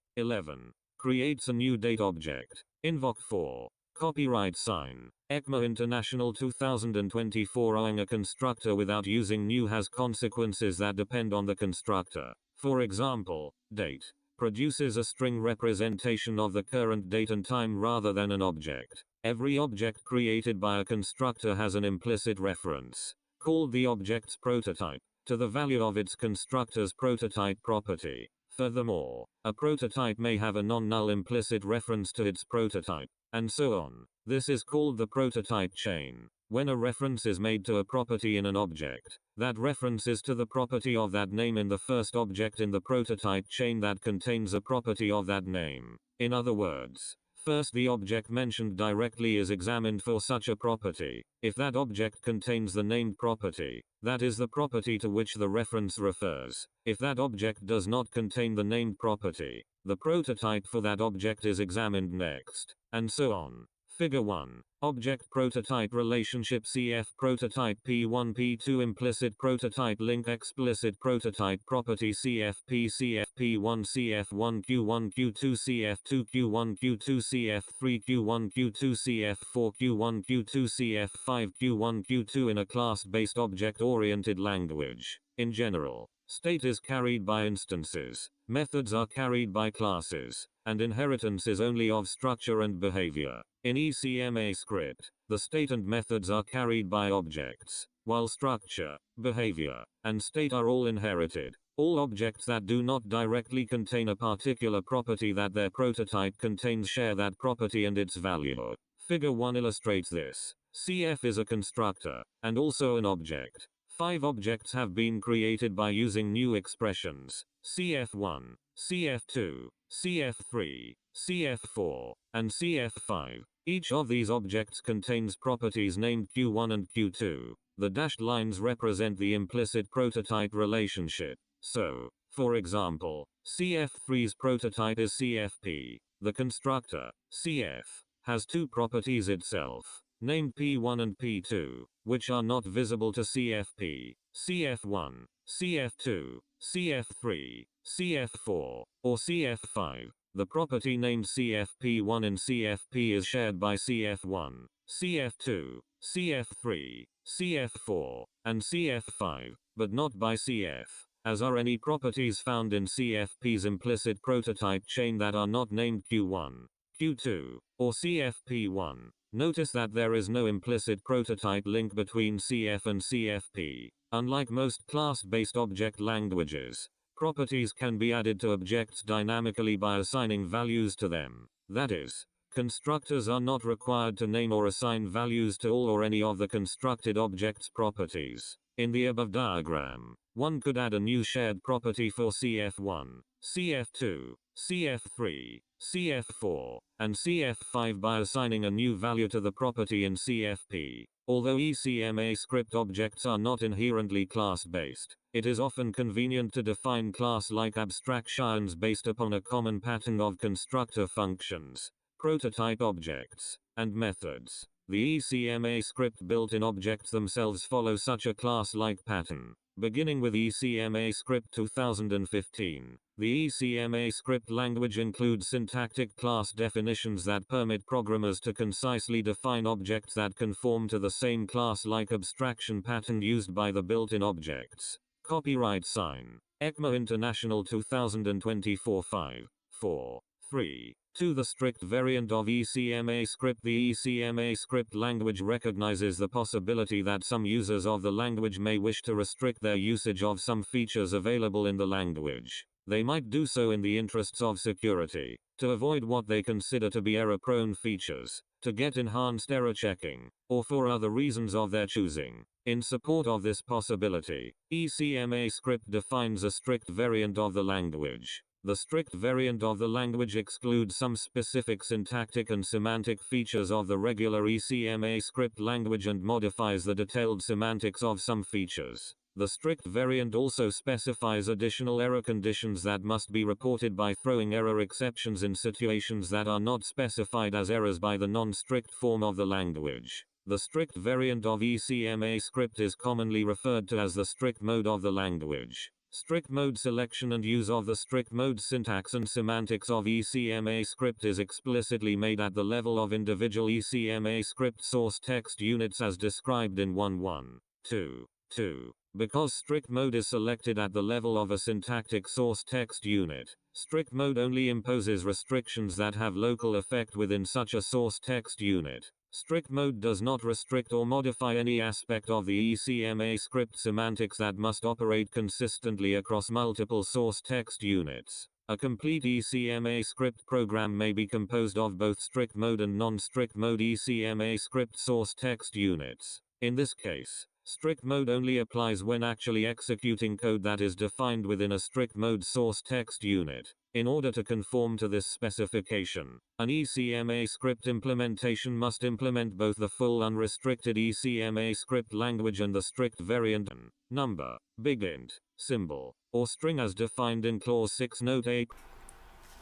creates a new date object. Invoke for copyright sign ECMA International 2024. Owing a constructor without using new has consequences that depend on the constructor. For example, date produces a string representation of the current date and time rather than an object. Every object created by a constructor has an implicit reference, called the object's prototype, to the value of its constructor's prototype property. Furthermore, a prototype may have a non-null implicit reference to its prototype, and so on. This is called the prototype chain. When a reference is made to a property in an object, that reference is to the property of that name in the first object in the prototype chain that contains a property of that name. In other words, first the object mentioned directly is examined for such a property. If that object contains the named property, that is the property to which the reference refers. If that object does not contain the named property, the prototype for that object is examined next, and so on. Figure 1. Object prototype relationship CF prototype P1 P2 implicit prototype link explicit prototype property CFP CFP1 CF1 Q1 Q2 CF2 Q1 Q2 CF3 Q1 Q2 CF4 Q1 Q2 CF5 Q1 Q2. In a class-based object-oriented language, in general, state is carried by instances, methods are carried by classes, and inheritance is only of structure and behavior. In ECMAScript, the state and methods are carried by objects, while structure, behavior, and state are all inherited. All objects that do not directly contain a particular property that their prototype contains share that property and its value. Figure 1 illustrates this. CF is a constructor, and also an object. 5 objects have been created by using new expressions: CF1, CF2, CF3, CF4, and CF5. Each of these objects contains properties named Q1 and Q2. The dashed lines represent the implicit prototype relationship. So, for example, CF3's prototype is CFP. The constructor, CF, has two properties itself, named P1 and P2, which are not visible to CFP. CF1, CF2, CF3, CF4, or CF5. The property named CFP1 in CFP is shared by CF1, CF2, CF3, CF4, and CF5, but not by CF, as are any properties found in CFP's implicit prototype chain that are not named Q1, Q2, or CFP1. Notice that there is no implicit prototype link between CF and CFP. Unlike most class-based object languages, properties can be added to objects dynamically by assigning values to them. That is, constructors are not required to name or assign values to all or any of the constructed object's properties. In the above diagram, one could add a new shared property for CF1, CF2, CF3, CF4, and CF5 by assigning a new value to the property in CFP. Although ECMAScript objects are not inherently class-based, it is often convenient to define class-like abstractions based upon a common pattern of constructor functions, prototype objects, and methods. The ECMAScript built-in objects themselves follow such a class-like pattern. Beginning with ECMAScript 2015, the ECMAScript language includes syntactic class definitions that permit programmers to concisely define objects that conform to the same class-like abstraction pattern used by the built-in objects. Copyright sign, ECMA International 2024 5, 4, 3. 2. The strict variant of ECMAScript. The ECMAScript language recognizes the possibility that some users of the language may wish to restrict their usage of some features available in the language. They might do so in the interests of security, to avoid what they consider to be error-prone features, to get enhanced error checking, or for other reasons of their choosing. In support of this possibility, ECMAScript defines a strict variant of the language. The strict variant of the language excludes some specific syntactic and semantic features of the regular ECMAScript language and modifies the detailed semantics of some features. The strict variant also specifies additional error conditions that must be reported by throwing error exceptions in situations that are not specified as errors by the non-strict form of the language. The strict variant of ECMAScript is commonly referred to as the strict mode of the language. Strict mode selection and use of the strict mode syntax and semantics of ECMAScript is explicitly made at the level of individual ECMAScript source text units as described in 1.1.2.2. Because strict mode is selected at the level of a syntactic source text unit, strict mode only imposes restrictions that have local effect within such a source text unit. Strict mode does not restrict or modify any aspect of the ECMAScript semantics that must operate consistently across multiple source text units. A complete ECMAScript program may be composed of both strict mode and non-strict mode ECMAScript source text units. In this case, strict mode only applies when actually executing code that is defined within a strict mode source text unit. In order to conform to this specification, an ECMAScript implementation must implement both the full unrestricted ECMAScript language and the strict variant number, big int, symbol, or string as defined in clause 6 note 8.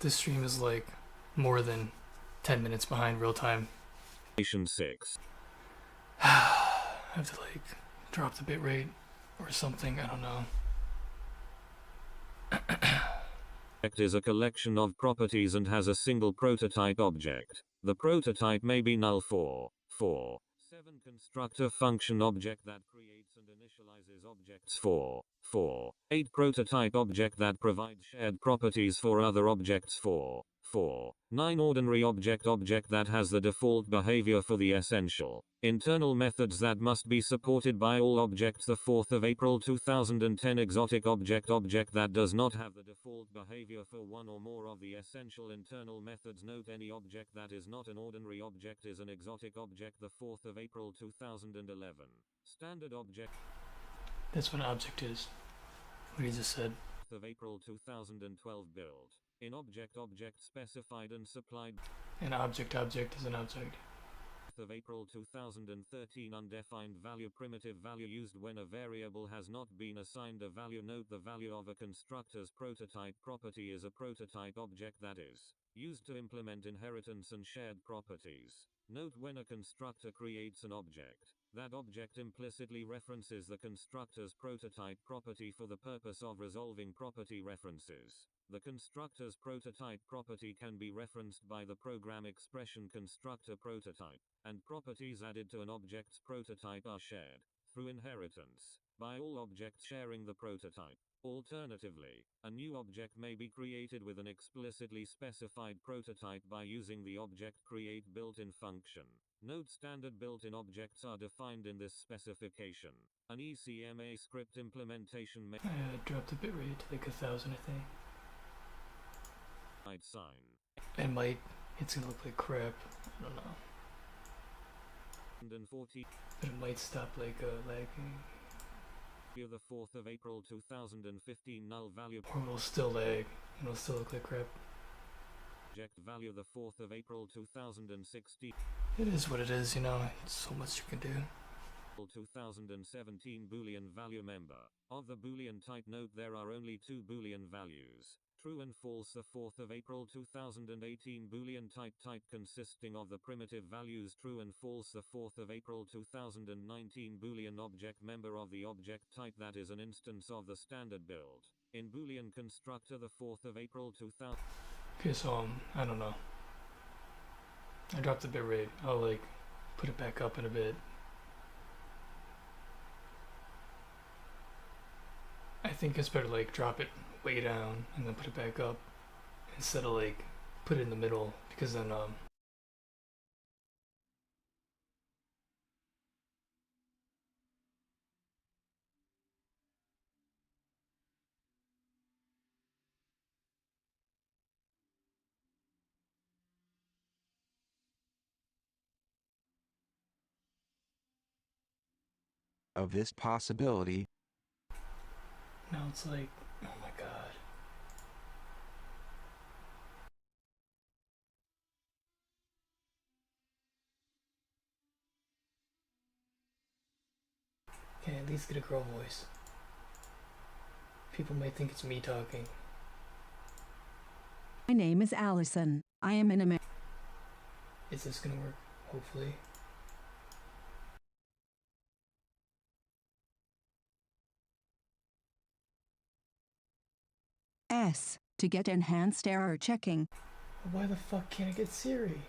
This stream is like more than 10 minutes behind real time. 6. I have to like drop the bitrate or something, I don't know. Is a collection of properties and has a single prototype object. The prototype may be null for 7 constructor function object that creates and initializes objects for 8 prototype object that provides shared properties for other objects for 9 ordinary object that has the default behavior for the essential internal methods that must be supported by all objects. The 4th of April 2010 exotic object that does not have the default behavior for one or more of the essential internal methods. Note any object that is not an ordinary object is an exotic object. The 4th of April 2011 standard object. That's what an object is. What he just said. 4th of April 2012 build. In object specified and supplied. An object is an object. Of April 2013 undefined value primitive value used when a variable has not been assigned a value. Note the value of a constructor's prototype property is a prototype object that is used to implement inheritance and shared properties. Note when a constructor creates an object, that object implicitly references the constructor's prototype property for the purpose of resolving property references. The constructor's prototype property can be referenced by the program expression constructor prototype, and properties added to an object's prototype are shared, through inheritance, by all objects sharing the prototype. Alternatively, a new object may be created with an explicitly specified prototype by using the object create built-in function. Note standard built-in objects are defined in this specification. An ECMAScript implementation may drop the bitrate to like 1000, I think. Sign. It's gonna look like crap, I don't know. 140. But it might stop like lagging. The 4th of April 2015 null value. Or it'll still lag. It'll still look like crap. Object value the 4th of April 2016. It is what it is, you know. So much you can do. 2017 Boolean value member. Of the Boolean type note there are only two Boolean values. True and false the 4th of April 2018 Boolean type consisting of the primitive values true and false the 4th of April 2019 Boolean object member of the object type that is an instance of the standard build. In Boolean constructor the 4th of April 2000. Okay, so I don't know. I dropped the bitrate. I'll like put it back up in a bit. I think it's better like drop it way down and then put it back up instead of like put it in the middle, because then Of this possibility, now it's like, oh my god. Okay, at least get a girl voice. People might think it's me talking. My name is Allison. I am in America. Is this gonna work? Hopefully. S. To get enhanced error checking. Why the fuck can't I get Siri?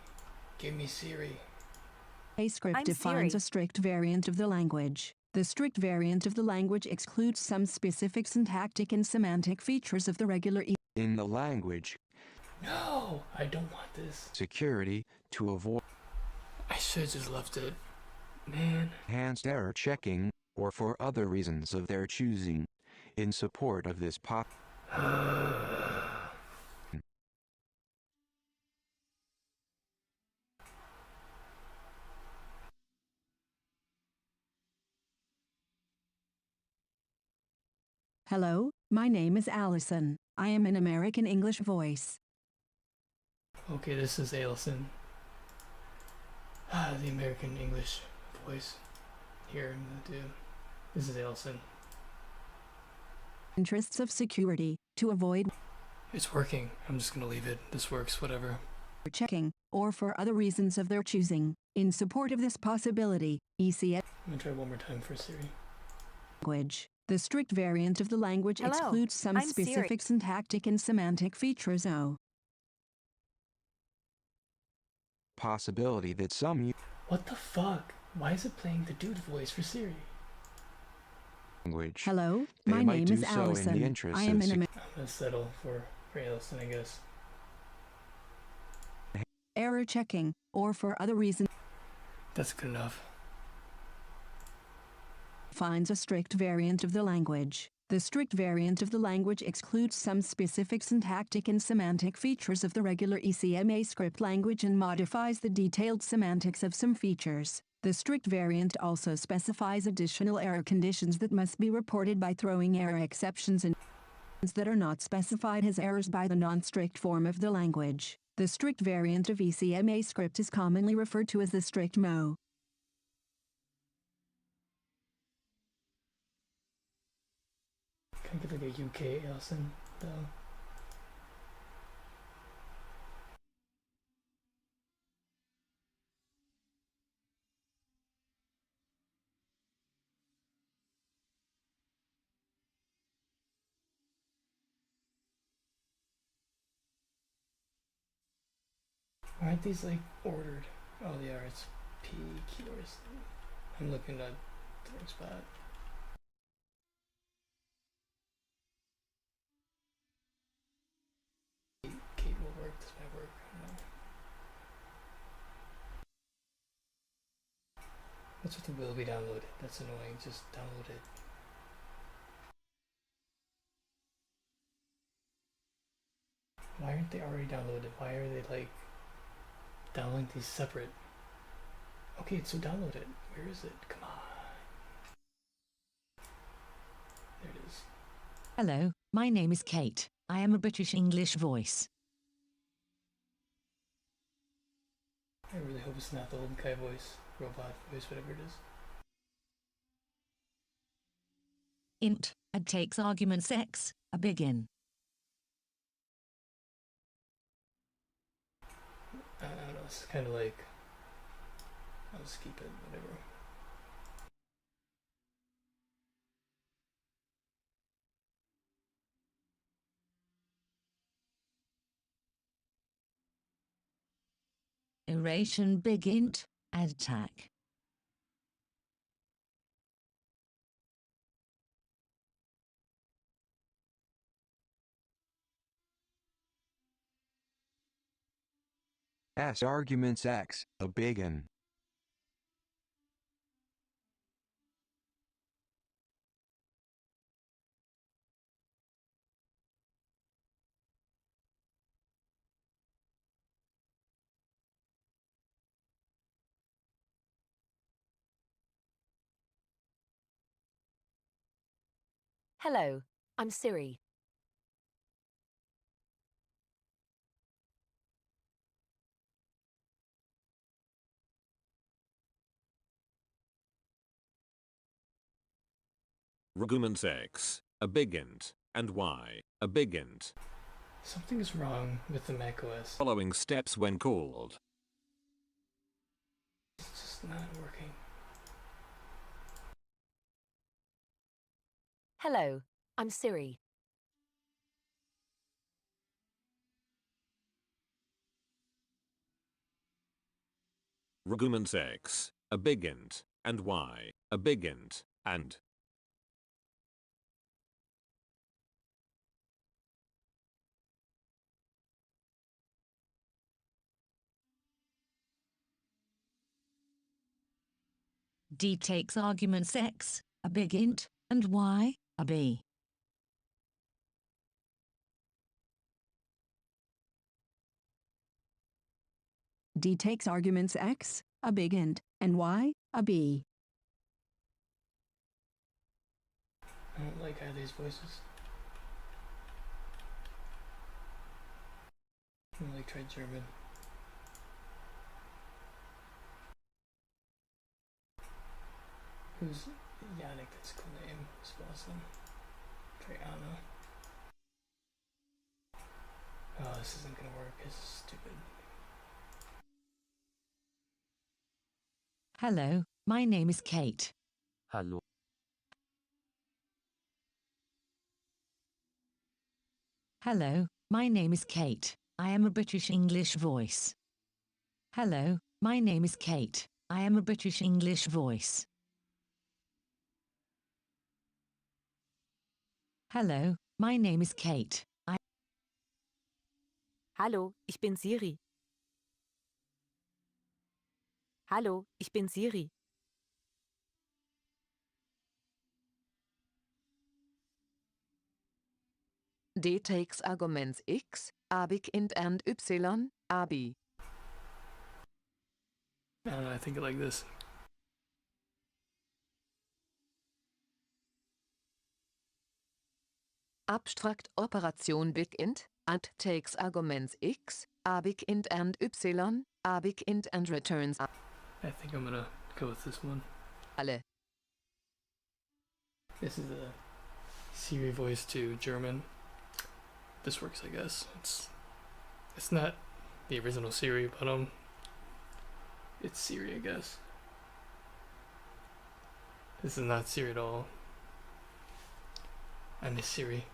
Give me Siri. ECMAScript I'm defines Siri. a strict variant of the language. The strict variant of the language excludes some specific syntactic and semantic features of the regular in the language, No! I don't want this. security, to avoid I should've just left it. Man. enhanced error checking, or for other reasons of their choosing. In support of this Hello, my name is Allison. I am an American English voice. Okay, this is Allison. The American English voice. Here, I'm gonna do. This is Allison. Interests of security, to avoid It's working. I'm just gonna leave it. This works, whatever. checking, or for other reasons of their choosing. In support of this possibility, ECMAScript I'm gonna try one more time for Siri. language. The strict variant of the language Hello, excludes some I'm Siri. specific syntactic and semantic features. possibility that some What the fuck? Why is it playing the dude voice for Siri? language, Hello, they my might name do is so in the Allison. interest I of am an I'm gonna settle for Allison, I guess. error checking, or for other reasons. That's good enough. Finds a strict variant of the language. The strict variant of the language excludes some specific syntactic and semantic features of the regular ECMAScript language and modifies the detailed semantics of some features. The strict variant also specifies additional error conditions that must be reported by throwing error exceptions in that are not specified as errors by the non-strict form of the language. The strict variant of ECMAScript is commonly referred to as the strict MO. Can I get like a UK Allison, though? Aren't these like ordered? Oh, they are. It's P keywords. I'm looking at the wrong spot. Kate will work. This might work. I don't know. What's with the will be downloaded? That's annoying. Just download it. Why aren't they already downloaded? Why are they like downloading these separate? Okay, so download it. Where is it? Come on. There it is. Hello, my name is Kate. I am a British English voice. I really hope it's not the old Kai voice, robot voice, whatever it is. Int, add takes arguments x, a begin. I don't know, it's kind of like, I'll just keep it, whatever. Iteration big int, add tag. S arguments X, a big N. Hello, I'm Siri. Arguments X, a big int, and Y, a big int. Something is wrong with the macOS. Following steps when called. It's just not working. Hello, I'm Siri. Arguments X, a big int, and Y, a big int, and. D takes arguments x, a big int, and y, a b. D takes arguments x, a big int, and y, a b. I don't like either of these voices. I'm gonna try German. Who's Yannick? That's a cool name. Awesome. Try Anna. Oh, this isn't gonna work. It's stupid. Hello, my name is Kate. Hallo. Hello, my name is Kate. I am a British English voice. Hello, my name is Kate. I am a British English voice. Hello, my name is Kate. Hallo, ich bin Siri. Hallo, ich bin Siri. D takes arguments x, a big int and y, a b. I don't know, I think it like this. Abstract Operation big int, and takes arguments x, a big int and y, a big int and returns a. I think I'm gonna go with this one. Alle. This is a Siri voice to German. This works, I guess. It's not the original Siri, but it's Siri, I guess. This is not Siri at all. I miss Siri.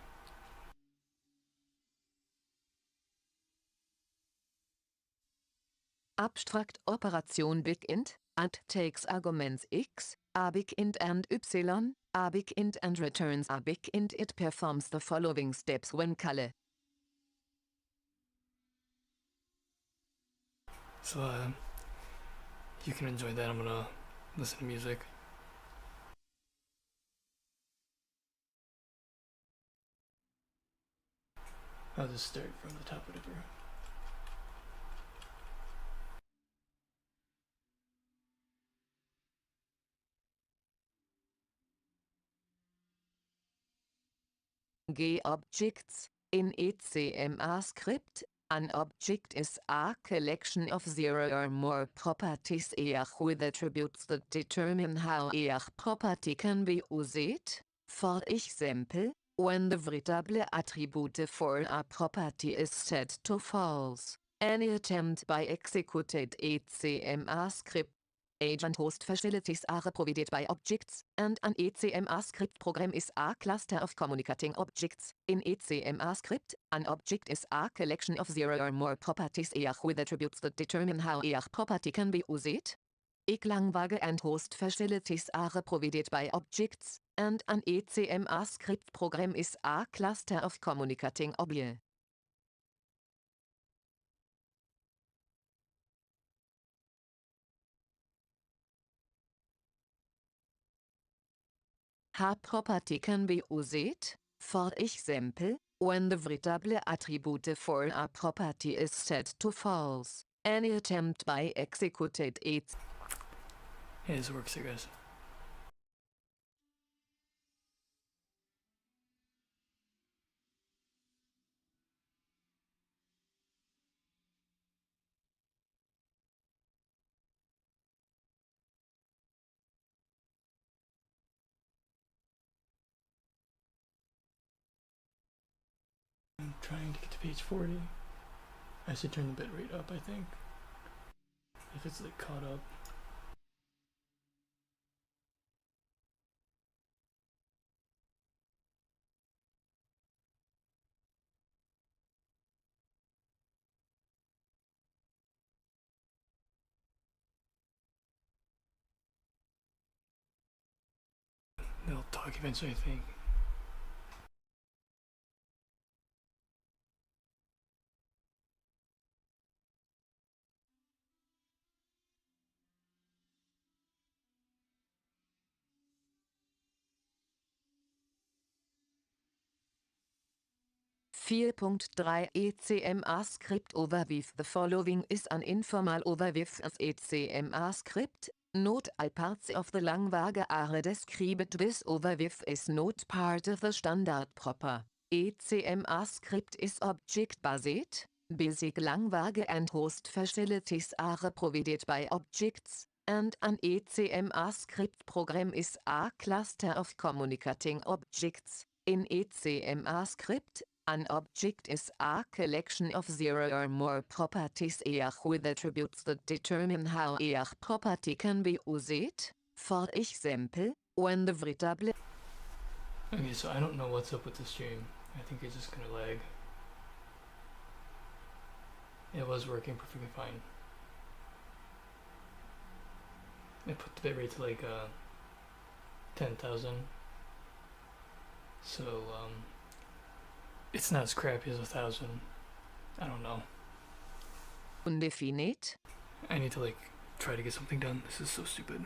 Abstract Operation big int, and takes arguments x, a big int and y, a big int and returns a big int. It performs the following steps when called. So, you can enjoy that. I'm gonna listen to music. I'll just start from the top, whatever. G-Objects. In ECMAScript, an object is a collection of 0 or more properties with attributes that determine how a property can be used. For example, when the variable attribute for a property is set to false, any attempt by executed ECMAScript agent host facilities are provided by objects, and an ECMAScript program is a cluster of communicating objects. In ECMAScript, an object is a collection of 0 or more properties with attributes that determine how a property can be used. ECLanguage and host facilities are provided by objects, and an ECMAScript program is a cluster of communicating objects. A property can be used, for example, when the variable attribute for a property is set to false. Any attempt by executed it. Hey, this works here, guys. I'm trying to get to page 40. I should turn the bitrate up, I think. If it's like caught up. They'll talk eventually, I think. ECMAScript overview. The following is an informal overview of ECMAScript. Note all parts of the language are described. This overview is not part of the standard proper. ECMAScript is object-based. Basic language and host facilities are provided by objects, and an ECMAScript program is a cluster of communicating objects. In ECMAScript, an object is a collection of 0 or more properties with attributes that determine how a property can be used. For example, when the variable. Okay, so I don't know what's up with the stream. I think it's just gonna lag. It was working perfectly fine. I put the bitrate to like 10,000. So it's not as crappy as 1,000. I don't know. Undefinite. I need to like try to get something done. This is so stupid.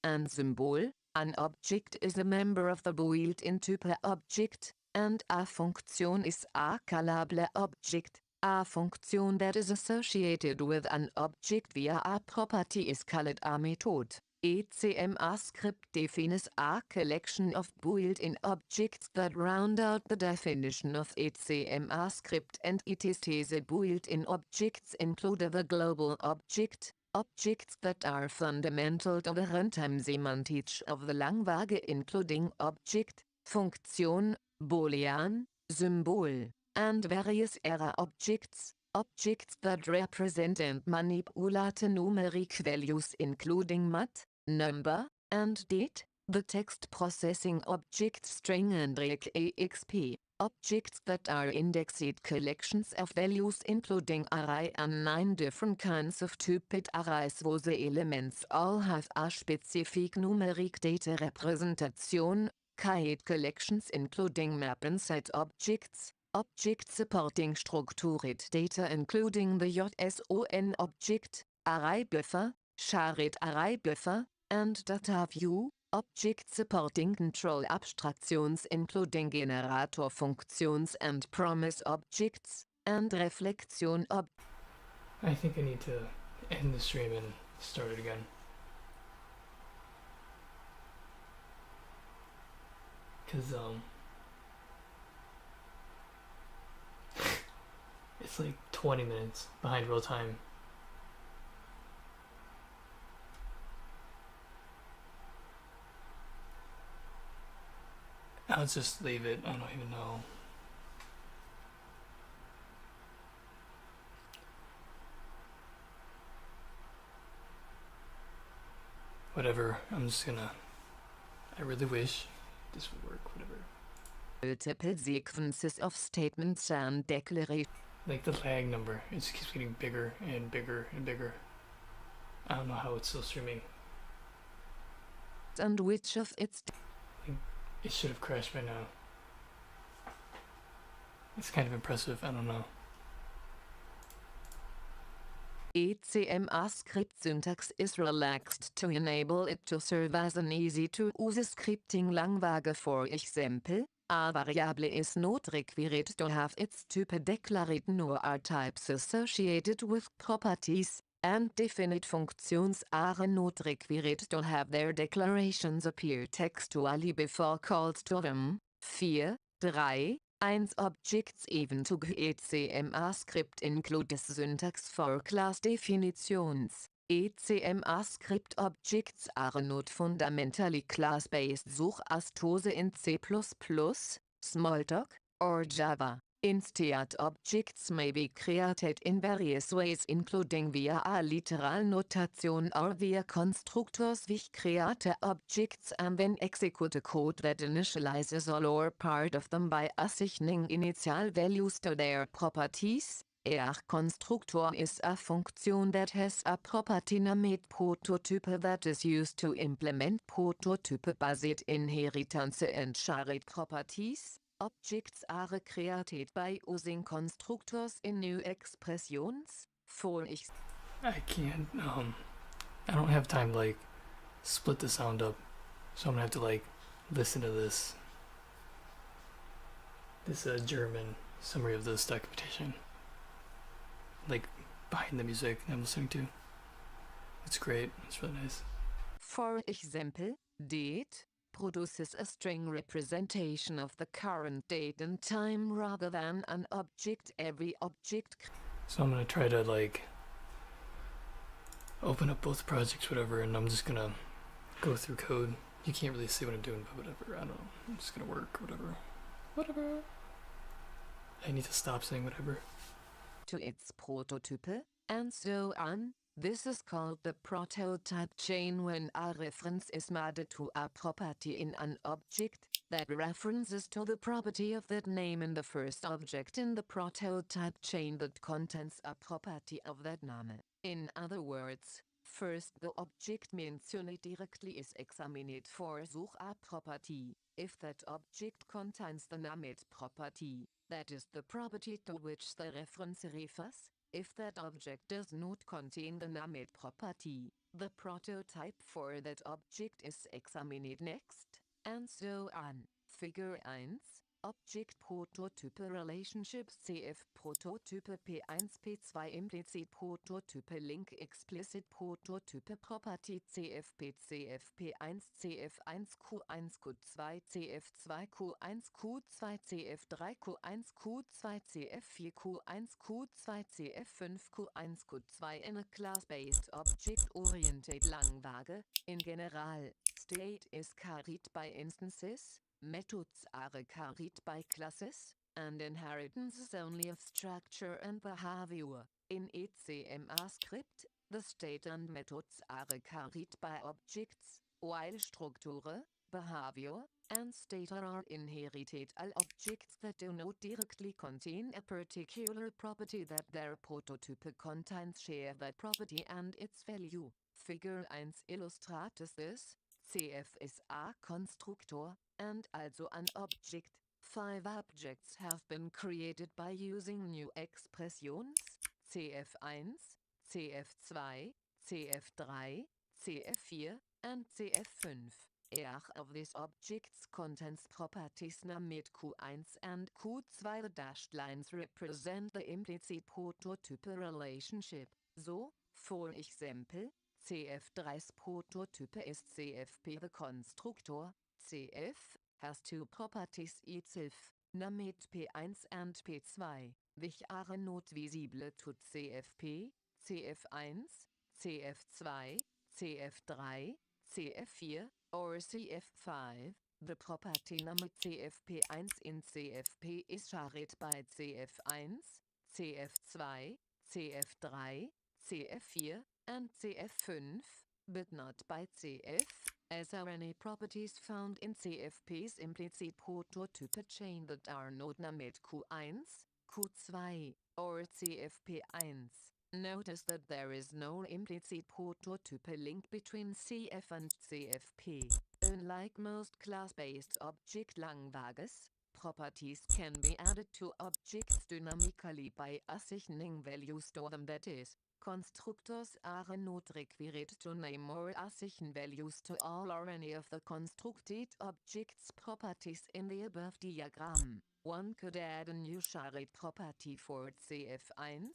And symbol. An object is a member of the built-in tuple object, and a function is a callable object. A function that is associated with an object via a property is called a method. ECMAScript defines a collection of built-in objects that round out the definition of ECMAScript entities. The built-in objects include the global object, objects that are fundamental to the runtime semantics of the language, including object, function, boolean, symbol, and various error objects. Objects that represent and manipulate numeric values including mat, number, and date. The text processing object string and exp. Objects that are indexed collections of values including array and 9 different kinds of two-bit arrays where the elements all have a specific numeric data representation. Kite collections including map inside objects. Object supporting structured data including the JSON object, array buffer, shared array buffer, and data view. Object supporting control abstractions including generator functions and promise objects, and reflection I think I need to end the stream and start it again. Cause It's like 20 minutes behind real time. I'll just leave it. I don't even know. Whatever. I'm just gonna. I really wish this would work. Whatever. Multiple sequences of statements and declarations. Like the lag number, it just keeps getting bigger and bigger and bigger. I don't know how it's still streaming. And which of its It should have crashed by now. It's kind of impressive. I don't know. ECMAScript syntax is relaxed to enable it to serve as an easy-to-use scripting language. For example, a variable is not required to have its type declared, nor are types associated with properties, and definite functions are not required to have their declarations appear textually before calls to them. 4, 3, 1 Objects even to ECMAScript includes syntax for class definitions. ECMAScript objects are not fundamentally class-based such as those in C++, Smalltalk, or Java. Instead, objects may be created in various ways, including via a literal notation or via constructors which create objects and then execute code that initializes all or part of them by assigning initial values to their properties. A constructor is a function that has a property named prototype that is used to implement prototype-based inheritance and shared properties. Objects are created by using constructors in new expressions. For I can't. I don't have time to like split the sound up, so I'm gonna have to like listen to this German summary of this documentation, like behind the music I'm listening to. It's great. It's really nice. For example, date produces a string representation of the current date and time rather than an object. Every object. So I'm gonna try to like open up both projects, whatever, and I'm just gonna go through code. You can't really see what I'm doing, but whatever. I don't know. I'm just gonna work, whatever. Whatever. I need to stop saying whatever. To its prototype, and so on. This is called the prototype chain when a reference is made to a property in an object that references to the property of that name in the first object in the prototype chain that contains a property of that name. In other words, first the object mentioned directly is examined for such a property. If that object contains the named property, that is the property to which the reference refers. If that object does not contain the named property, the prototype for that object is examined next, and so on. Figure 1. Object Prototype Relationships CF Prototype P1 P2 Implicit Prototype Link Explicit Prototype Property CFP CFP1 CF1 Q1 Q2 CF2 Q1 Q2 CF3 Q1 Q2 CF4 Q1 Q2 CF5 Q1 Q2 in a class-based object-oriented language. In general, state is carried by instances. Methods are carried by classes, and inheritance is only of structure and behavior. In ECMAScript, the state and methods are carried by objects, while structure, behavior, and state are inherited. All objects that do not directly contain a particular property that their prototype contains share that property and its value. Figure 1 illustrates this. CF is a constructor, and also an object. 5 objects have been created by using new expressions, CF1, CF2, CF3, CF4, and CF5. Each of these objects contains properties named Q1 and Q2. The dashed lines represent the implicit prototype relationship. So, for example, CF3's prototype is CFP. The constructor, CF, has two properties itself, named P1 and P2. which are not visible to CFP, CF1, CF2, CF3, CF4, or CF5. The property number CFP1 in CFP is shared by CF1, CF2, CF3, CF4, and CF5, but not by CF, as are any properties found in CFP's implicit prototype chain that are not named Q1, Q2, or CFP1. Notice that there is no implicit prototype link between CF and CFP. Unlike most class-based object languages, properties can be added to objects dynamically by assigning values to them, that is, constructors are not required to name or assign values to all or any of the constructed objects' properties in the above diagram. One could add a new shared property for CF1,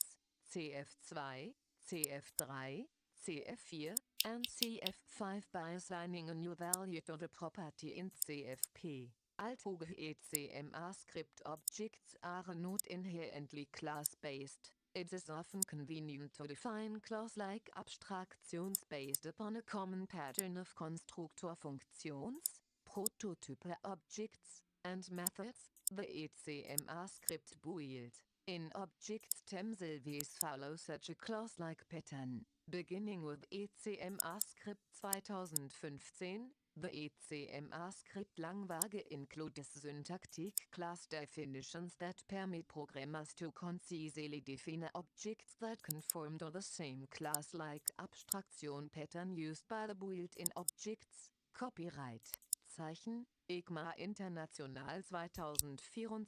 CF2, CF3, CF4, and CF5 by assigning a new value to the property in CFP. Although ECMAScript objects are not inherently class-based, it is often convenient to define class-like abstractions based upon a common pattern of constructor functions, prototype objects, and methods, the ECMAScript build. In objects themselves follow such a class-like pattern. Beginning with ECMAScript 2015, the ECMAScript language includes syntactic class definitions that permit programmers to concisely define objects that conform to the same class-like abstraction pattern used by the built-in objects. Copyright Zeichen ECMA International 2024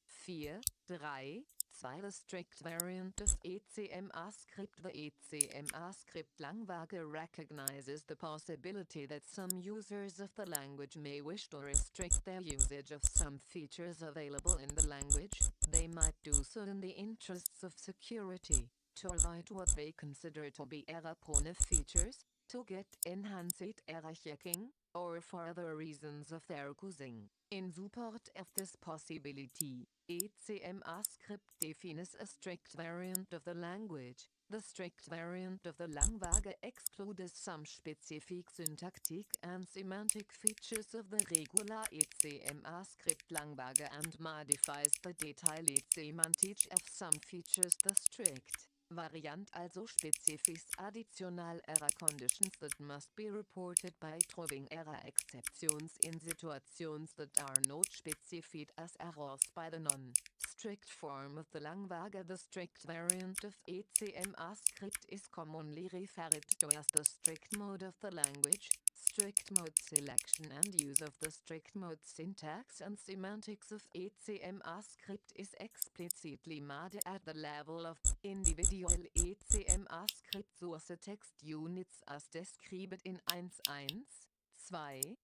5. 4, 3, 2. The strict variant of ECMAScript. The ECMAScript language recognizes the possibility that some users of the language may wish to restrict their usage of some features available in the language. They might do so in the interests of security, to avoid what they consider to be error-prone features, to get enhanced error checking, or for other reasons of their choosing. In support of this possibility, ECMAScript defines a strict variant of the language. The strict variant of the language excludes some specific syntactic and semantic features of the regular ECMAScript language and modifies the detailed semantics of some features. The strict variant also specifies additional error conditions that must be reported by throwing error exceptions in situations that are not specified as errors by the non-strict form of the language. The strict variant of ECMAScript is commonly referred to as the strict mode of the language. Strict mode selection and use of the strict mode syntax and semantics of ECMAScript is explicitly made at the level of individual ECMAScript source text units as described in 1.1.2.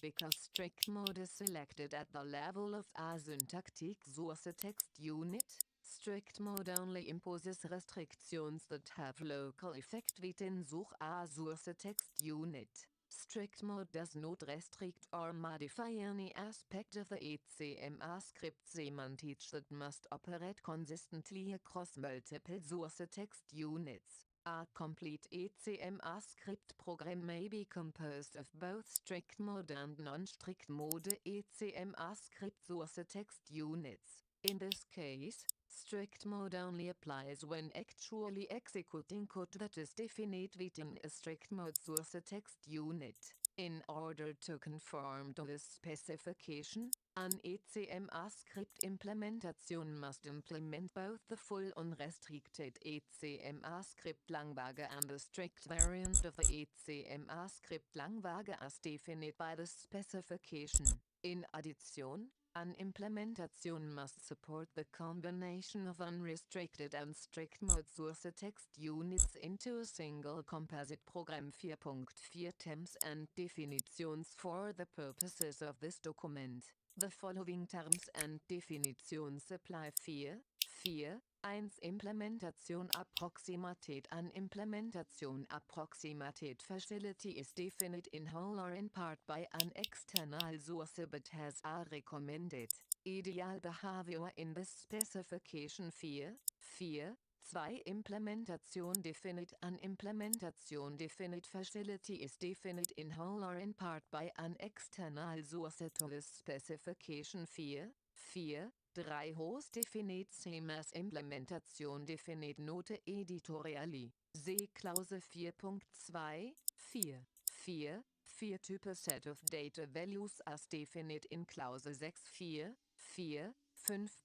Because strict mode is selected at the level of a syntactic source text unit, strict mode only imposes restrictions that have local effect within a source text unit. Strict mode does not restrict or modify any aspect of the ECMAScript semantics that must operate consistently across multiple source text units. A complete ECMAScript program may be composed of both strict mode and non-strict mode ECMAScript source text units. In this case, strict mode only applies when actually executing code that is defined within a strict mode source text unit. In order to conform to this specification, an ECMAScript implementation must implement both the full unrestricted ECMAScript language and the strict variant of the ECMAScript language as defined by the specification. In addition, an implementation must support the combination of unrestricted and strict mode source text units into a single composite program. 4.4 Terms and definitions. For the purposes of this document, the following terms and definitions apply. 4.1 Implementation approximated. An implementation approximated facility is defined in whole or in part by an external source but has a recommended Ideal behavior in this specification 4.4.2 implementation definite. An implementation definite facility is defined in whole or in part by an external source to this specification 4.4.3 host definite same as implementation definite note editorially. See Clause 4.2 4.4 type set of data values as defined in Clause 6.4.4.5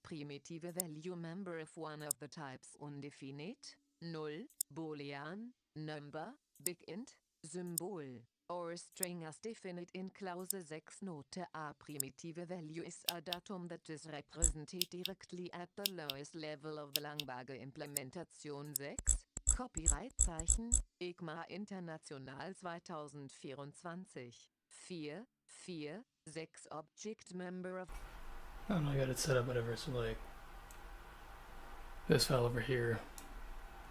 primitive value member of one of the types undefinite, null, boolean, number, big int, symbol, or string as defined in Clause 6 note a primitive value is a datum that is represented directly at the lowest level of the language implementation 6. Copyright-Zeichen, ECMA International 2024. 4.4.6 Object Member of... I don't know, I got it set up, whatever, so like this file over here,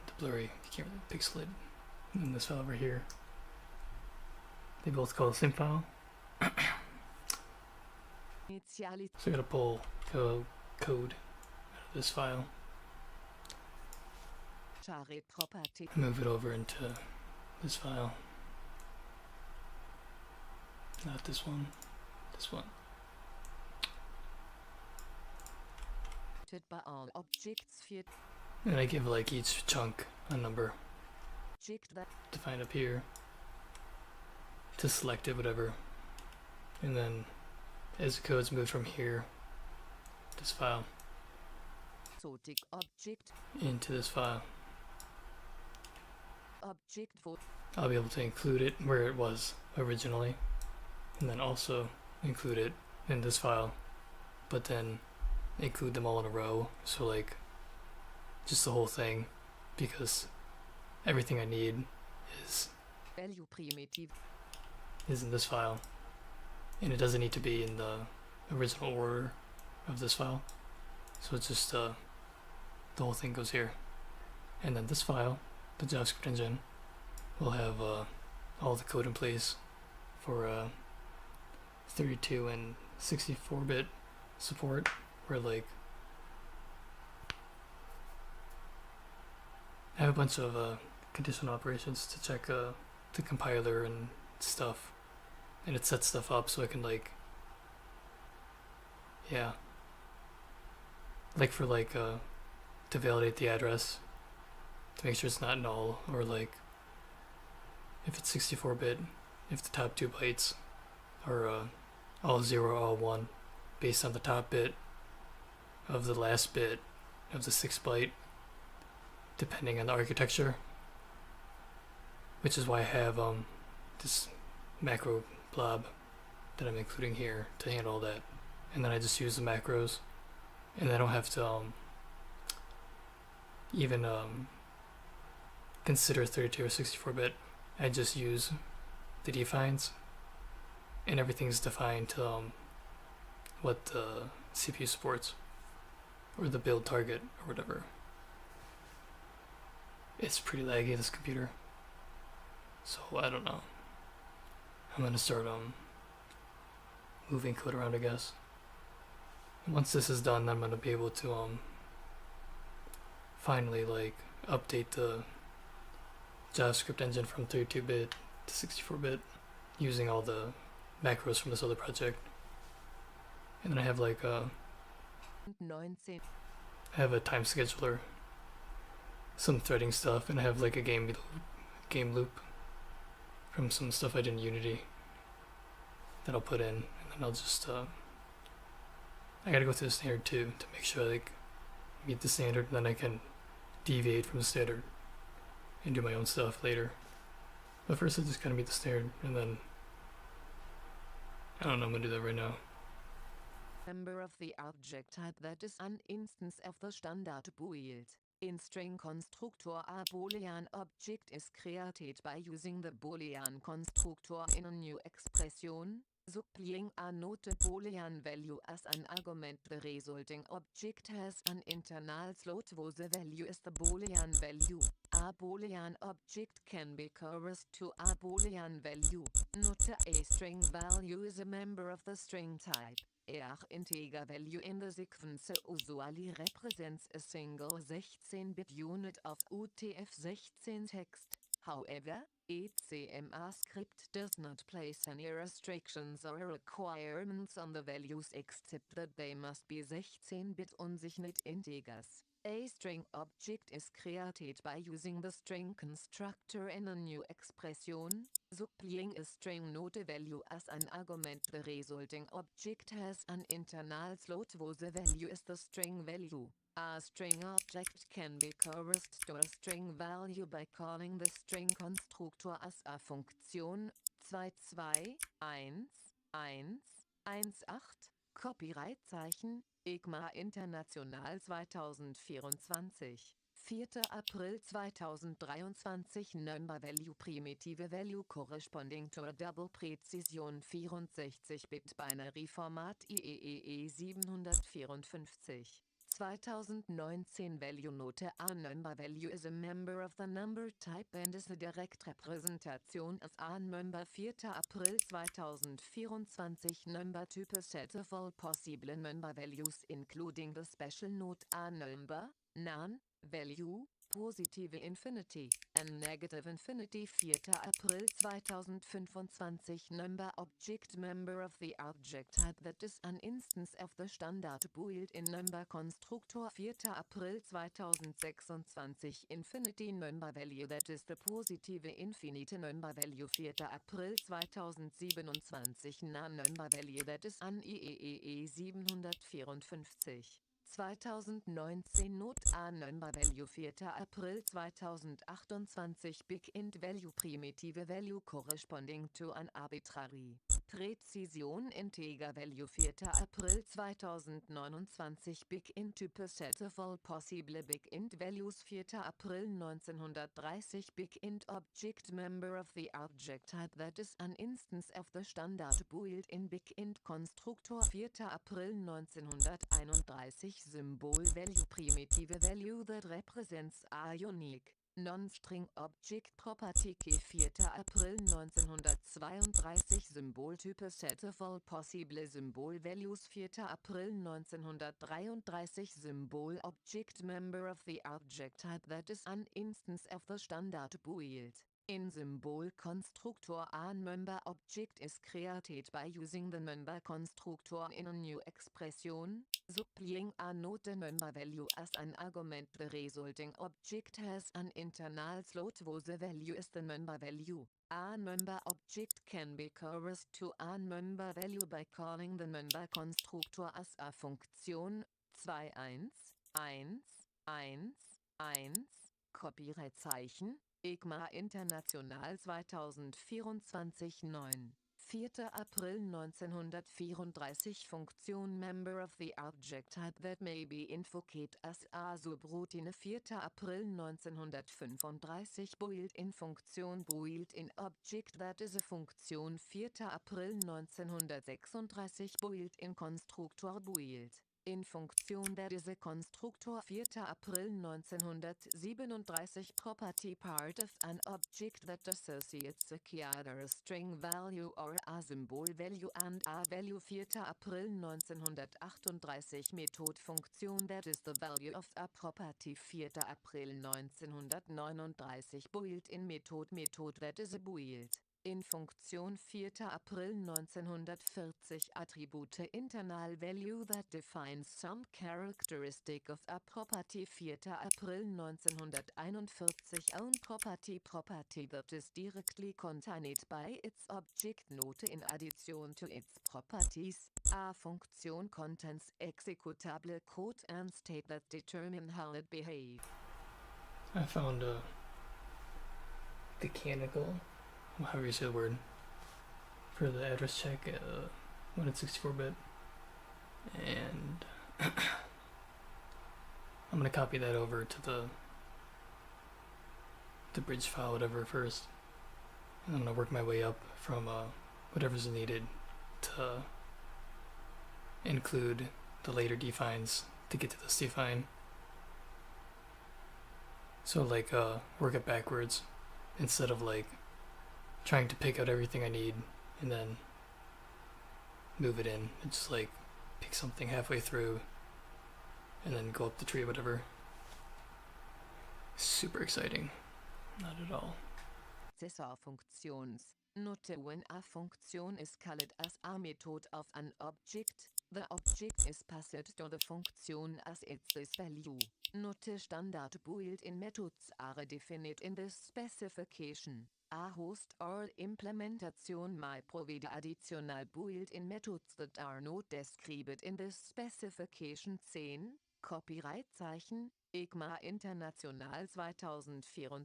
the blurry, you can't really pixel it, and this file over here, they both call the same file. So I gotta pull code out of this file property. Move it over into this file. Not this one. This one. By all objects and I give like each chunk a number. that Defined up here. To select it, whatever. And then as the code's moved from here, this file, object into this file, object for I'll be able to include it where it was originally, and then also include it in this file, but then include them all in a row, so like just the whole thing, because everything I need is value primitive in this file, and it doesn't need to be in the original order of this file, so it's just the whole thing goes here. And then this file, the JavaScript engine, will have all the code in place for 32 and 64-bit support, where like I have a bunch of conditional operations to check the compiler and stuff, and it sets stuff up so I can like, yeah, like for like to validate the address, to make sure it's not null, or like if it's 64-bit, if the top 2 bytes are all 0 or all 1 based on the top bit of the last bit of the 6 byte, depending on the architecture, which is why I have this macro blob that I'm including here to handle that. And then I just use the macros, and I don't have to even consider 32 or 64-bit. I just use the defines, and everything's defined to what the CPU supports, or the build target, or whatever. It's pretty laggy, this computer, so I don't know. I'm gonna start moving code around, I guess. And once this is done, I'm gonna be able to finally like update the JavaScript engine from 32-bit to 64-bit using all the macros from this other project. And then I have like I have a time scheduler, some threading stuff, and I have like a game loop from some stuff I did in Unity that I'll put in, and then I'll just I gotta go through the standard too to make sure I like meet the standard, and then I can deviate from the standard and do my own stuff later. But first I just gotta meet the standard, and then I don't know, I'm gonna do that right now. Member of the object type that is an instance of the standard Boolean. In string constructor, a Boolean object is created by using the Boolean constructor in a new expression, supplying a note Boolean value as an argument. The resulting object has an internal slot where the value is the Boolean value. A Boolean object can be coerced to a Boolean value. Note a string value is a member of the string type. integer value in the sequence usually represents a single 16-bit unit of UTF-16 text. However, ECMAScript does not place any restrictions or requirements on the values except that they must be 16-bit unsigned integers. A string object is created by using the string constructor in a new expression, supplying a string not a value as an argument. The resulting object has an internal slot where the value is the string value. A string object can be coerced to a string value by calling the string constructor as a Funktion 221118. Copyright-Zeichen, ECMA International 2024. 4. April 2023. Number value primitive value corresponding to a double precision 64-Bit binary format IEEE 754. 2019 Value Note. A number value is a member of the number type and is a direct representation of a number. 4. April 2024. Number type set of all possible number values including the special note a number, non, value, positive infinity, and negative infinity. 4. April 2025. Number object member of the object type that is an instance of the standard built-in number constructor. 4. April 2026. Infinity number value that is the positive infinite number value. 4. April 2027. Non-number value that is an IEEE 754. 2019 Not a number value. 4. April 2028. Big int value primitive value corresponding to an arbitrary precision integer value. 4. April 2029. Big int type set of all possible big int values. 4. April 1930. Big int object member of the object type that is an instance of the standard built-in big int constructor. 4. April 1931. Symbol value primitive value that represents a unique non-string object property. 4. April 1932. Symbol type set of all possible symbol values. 4. April 1933. Symbol object member of the object type that is an instance of the standard built-in symbol constructor. A number object is created by using the number constructor in a new expression, supplying a not a number value as an argument. The resulting object has an internal slot where the value is the number value. A number object can be coerced to a number value by calling the number constructor as a Funktion 211111. Copyright-Zeichen, ECMA International 2024. 9. 4. April 1934. Funktion member of the object type that may be invoked as a subroutine. 4. April 1935. Built-in Funktion built-in object that is a Funktion. 4. April 1936. Built-in Konstruktor in Funktion that is a constructor. 4. April 1937. Property part of an object that associates either a string value or a symbol value and a value. 4. April 1938. Method Funktion that is the value of a property. 4. April 1939. Built-in method that is a built-in Funktion. 4. April 1940. Attribute internal value that defines some characteristic of a property. 4. April 1941. Own property that is directly contained by its object note in addition to its properties. A function contains executable code and state that determine how it behaves. I found a canonical, however you say the word, for the address check when it's 64-bit, and I'm gonna copy that over to the bridge file, whatever, first, and I'm gonna work my way up from whatever's needed to include the later defines to get to this define. So like work it backwards instead of like trying to pick out everything I need and then move it in. It's just like pick something halfway through and then go up the tree, whatever. Super exciting. Not at all. Accessor functions. Note when a function is called as a method of an object, the object is passed to the function as its value. Note standard built-in methods are defined in this specification. A host or implementation may provide additional built-in methods that are not described in this specification. 10. Copyright-Zeichen, ECMA International 2024.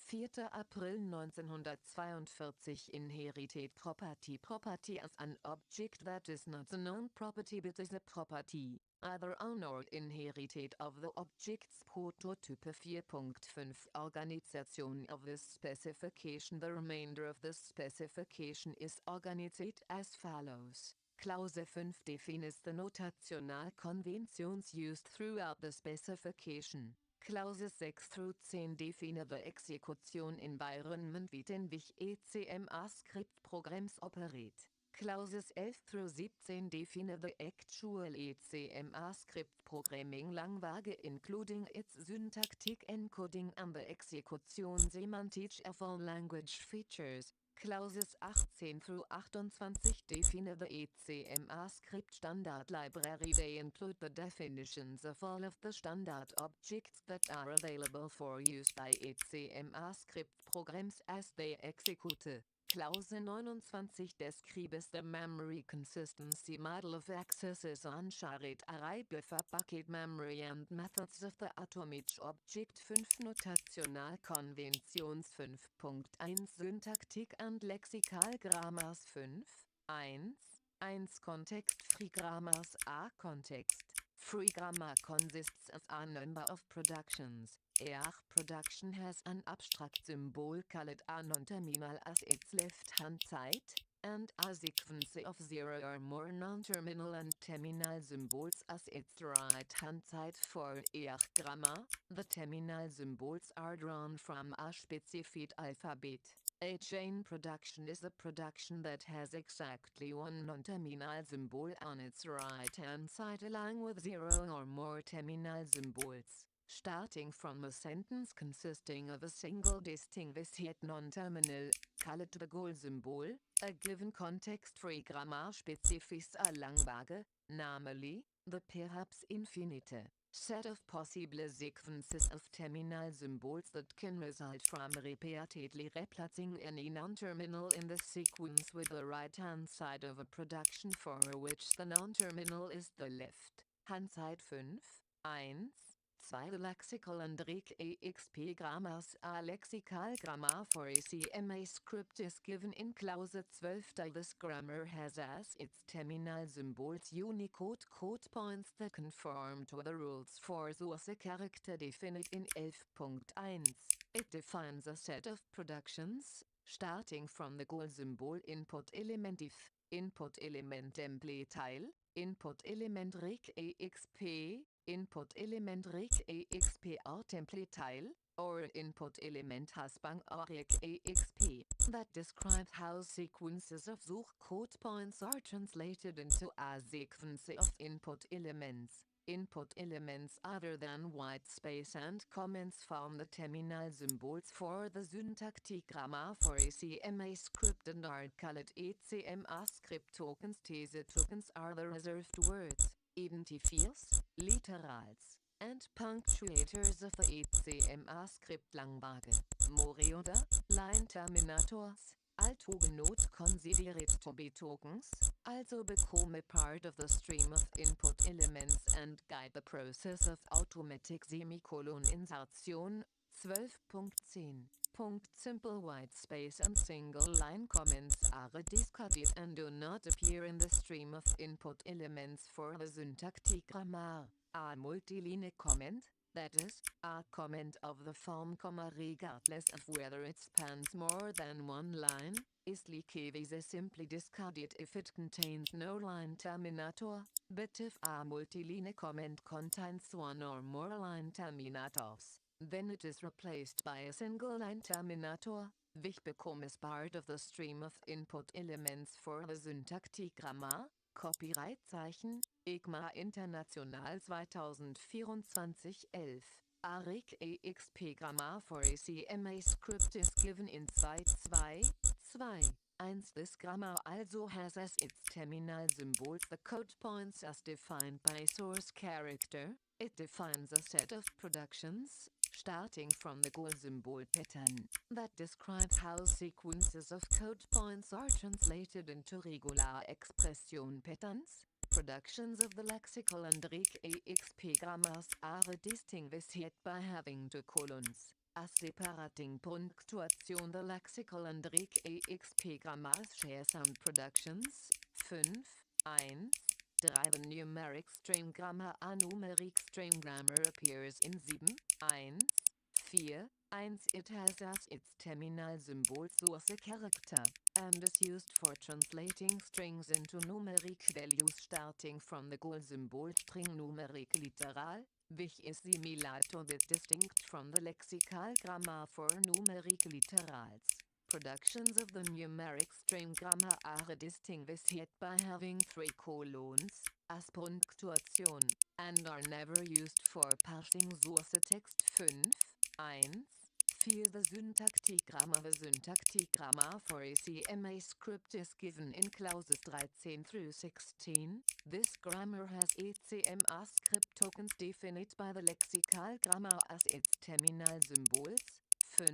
4. April 1942. Inherited property. Property is an object that is not a known property but is a property, either owned or inherited of the object's prototype. 4.5 Organization of this specification. The remainder of this specification is organized as follows. Clause 5 defines the notational conventions used throughout the specification. Clauses 6 through 10 define the execution environment within which ECMAScript programs operate. Clauses 11 through 17 define the actual ECMAScript programming language including its syntactic encoding and the execution semantic of all language features. Clauses 18 through 28 define the ECMAScript standard library. They include the definitions of all of the standard objects that are available for use by ECMAScript programs as they execute. Clause 29 describes the memory consistency model of accesses on shared array buffer bucket memory and methods of the atomic object. 5 Notational Conventions. 5.1 Syntactic and lexical grammars. 5.1 Context-free grammars. A context free grammar consists of a number of productions. A production has an abstract symbol called a non-terminal as its left-hand side, and a sequence of 0 or more non-terminal and terminal symbols as its right-hand side. For a grammar, the terminal symbols are drawn from a specified alphabet. A chain production is a production that has exactly one non-terminal symbol on its right-hand side along with 0 or more terminal symbols. Starting from a sentence consisting of a single distinguished yet non-terminal, called the goal symbol, a given context-free grammar specifies a language, namely, the perhaps infinite set of possible sequences of terminal symbols that can result from repeatedly replacing any non-terminal in the sequence with the right-hand side of a production for which the non-terminal is the left-hand side. 5.1 2 Lexical and exp grammars. A lexical grammar for ECMAScript is given in clause 12. This grammar has as its terminal symbols Unicode code points that conform to the rules for source character defined in 11.1. It defines a set of productions, starting from the goal symbol input element if, input element template tile, input element rec exp, input element rec exp or template tile, or input element hashbang or rec exp, that describe how sequences of Such code points are translated into a sequence of input elements. Input elements other than white space and comments form the terminal symbols for the syntactic grammar for ECMAScript and are called ECMAScript tokens. These tokens are the reserved words, identifiers, literals, and punctuators of the ECMAScript language. Moreover, line terminators, also not considered to be tokens, also become a part of the stream of input elements and guide the process of automatic semicolon insertion. 12.10. Simple white space and single line comments are discarded and do not appear in the stream of input elements for the syntactic grammar. A multiline comment, that is, a comment of the form regardless of whether it spans more than one line, is likewise simply discarded if it contains no line terminator, but if a multiline comment contains one or more line terminators, then it is replaced by a single line terminator, which becomes part of the stream of input elements for the syntactic grammar. Copyright-Zeichen, ECMA International 2024-11. ARIC EXP Grammar for ECMAScript is given in 2.2.2.1. This grammar also has as its terminal symbols the code points as defined by source character. It defines a set of productions, starting from the goal symbol pattern, that describes how sequences of code points are translated into regular expression patterns. Productions of the lexical and RIC-EXP grammars are distinguished by having two colons. As separating punctuation, the lexical and RIC-EXP grammars share some productions. 5, 1, 3. The numeric string grammar. A numeric string grammar appears in 7, 1, 4, 1. It has as its terminal symbol source character, and is used for translating strings into numeric values starting from the goal symbol string numeric literal, which is similar to but distinct from the lexical grammar for numeric literals. Productions of the numeric string grammar are distinguished by having 3 colons, as punctuation, and are never used for parsing source text. 5, 1, 4. The syntactic grammar. The syntactic grammar for ECMAScript is given in clauses 13 through 16. This grammar has ECMAScript tokens defined by the lexical grammar as its terminal symbols. 5,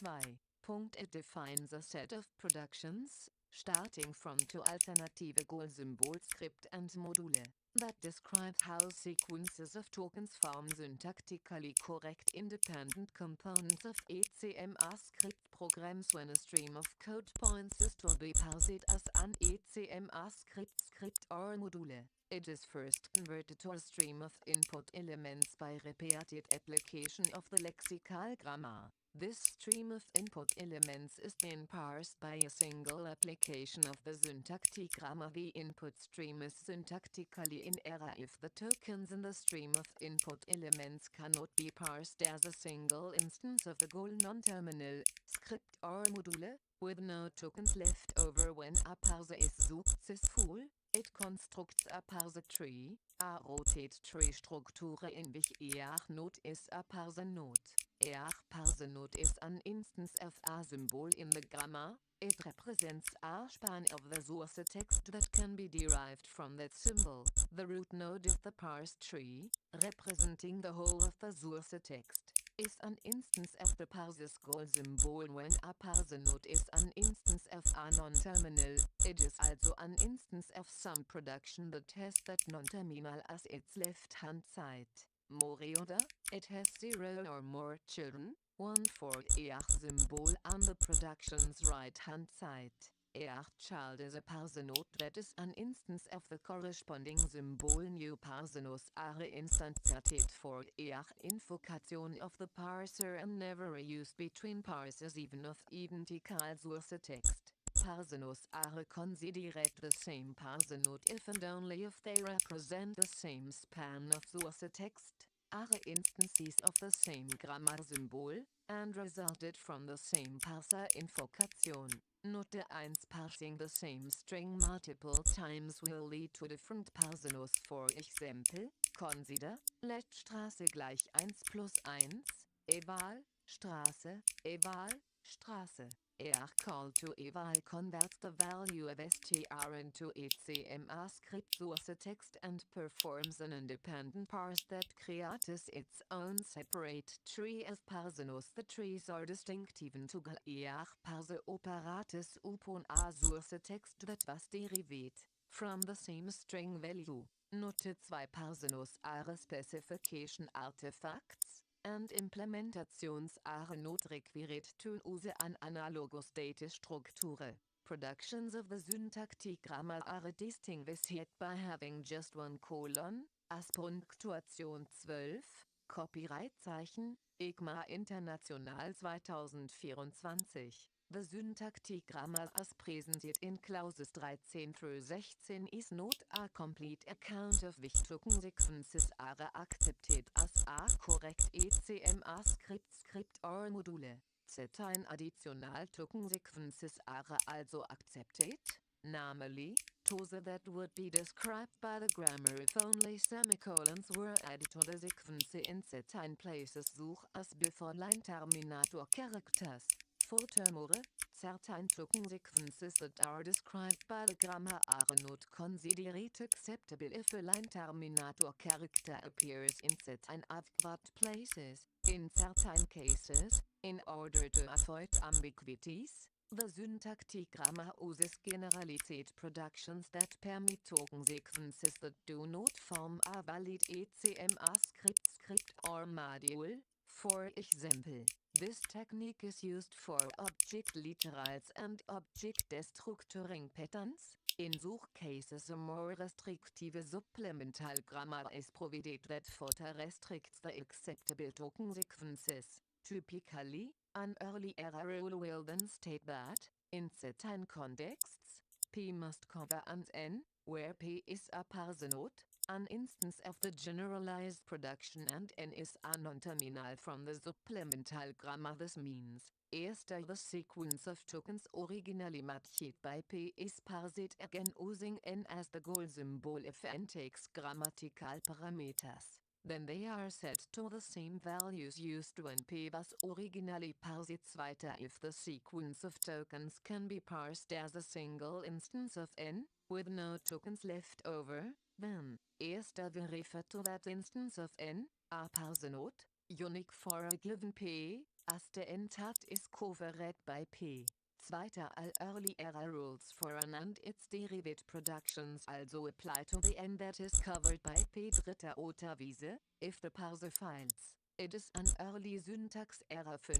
1, 2. It defines a set of productions, starting from 2 alternative goal symbols script and module, that describes how sequences of tokens form syntactically correct independent components of ECMAScript programs. When a stream of code points is to be parsed as an ECMAScript script or module, it is first converted to a stream of input elements by repeated application of the lexical grammar. This stream of input elements is then parsed by a single application of the syntactic grammar. The input stream is syntactically in error if the tokens in the stream of input elements cannot be parsed as a single instance of the goal non-terminal, script or module, with no tokens left over. When a parser is successful, it constructs a parser tree, a rotate tree structure in which each node is a parser node. Each parser node is an instance of a symbol in the grammar. It represents a span of the source text that can be derived from that symbol. The root node of the parse tree, representing the whole of the source text, is an instance of the parser's goal symbol. When a parser node is an instance of a non-terminal, it is also an instance of some production that has that non-terminal as its left-hand side. Moreover, it has 0 or more children, 1 for each symbol on the production's right-hand side. Each child is a parser node that is an instance of the corresponding symbol. New parser nodes are instantiated for each invocation of the parser and never used between parsers even of identical source text. Parser nodes are considered the same parser node if and only if they represent the same span of source text, are instances of the same grammar symbol, and resulted from the same parser invocation. Note 1. Parsing the same string multiple times will lead to different parser nodes. For example, consider let Straße gleich 1 plus 1, eval, Straße, eval, Straße. Each call to eval converts the value of str into ECMAScript source text and performs an independent parse that creates its own separate tree as parser nodes. The trees are distinct even to each parser operates upon a source text that was derived from the same string value. Note 2. Parser nodes are specification artifacts, and implementations are not required to use an analogous data structure. Productions of the syntactic grammar are distinguished by having just 1 colon, as punctuation 12, Copyright-Zeichen, ECMA International 2024. The syntactic grammar as presented in clauses 13 through 16 is not a complete account of which token sequences are accepted as a correct ECMAScript script or module. Certain additional token sequences are also accepted, namely, tose that would be described by the grammar if only semicolons were added to the sequence in certain places. Such as before line terminator characters. Furthermore, certain token sequences that are described by the grammar are not considered acceptable if a line terminator character appears in certain awkward places. In certain cases, in order to avoid ambiguities, the syntactic grammar uses generalized productions that permit token sequences that do not form a valid ECMAScript script or module. For example, this technique is used for object literals and object destructuring patterns. In such cases, a more restrictive supplemental grammar is provided that further restricts the acceptable token sequences. Typically, an early error rule will then state that, in certain contexts, P must cover and N, where P is a parse node, an instance of the generalized production and N is a non-terminal from the supplemental grammar. This means, after the sequence of tokens originally matched by P is parsed again using N as the goal symbol if N takes grammatical parameters, then they are set to the same values used when P was originally parsed. Weiter, if the sequence of tokens can be parsed as a single instance of N, with no tokens left over, then, erster we refer to that instance of N, a parse node, unique for a given P, as the N-tat is covered by P. Zweiter, all early error rules for N and its derivative productions also apply to the N that is covered by P. Dritter oder Wiese, if the parser fails. It is an early syntax error 5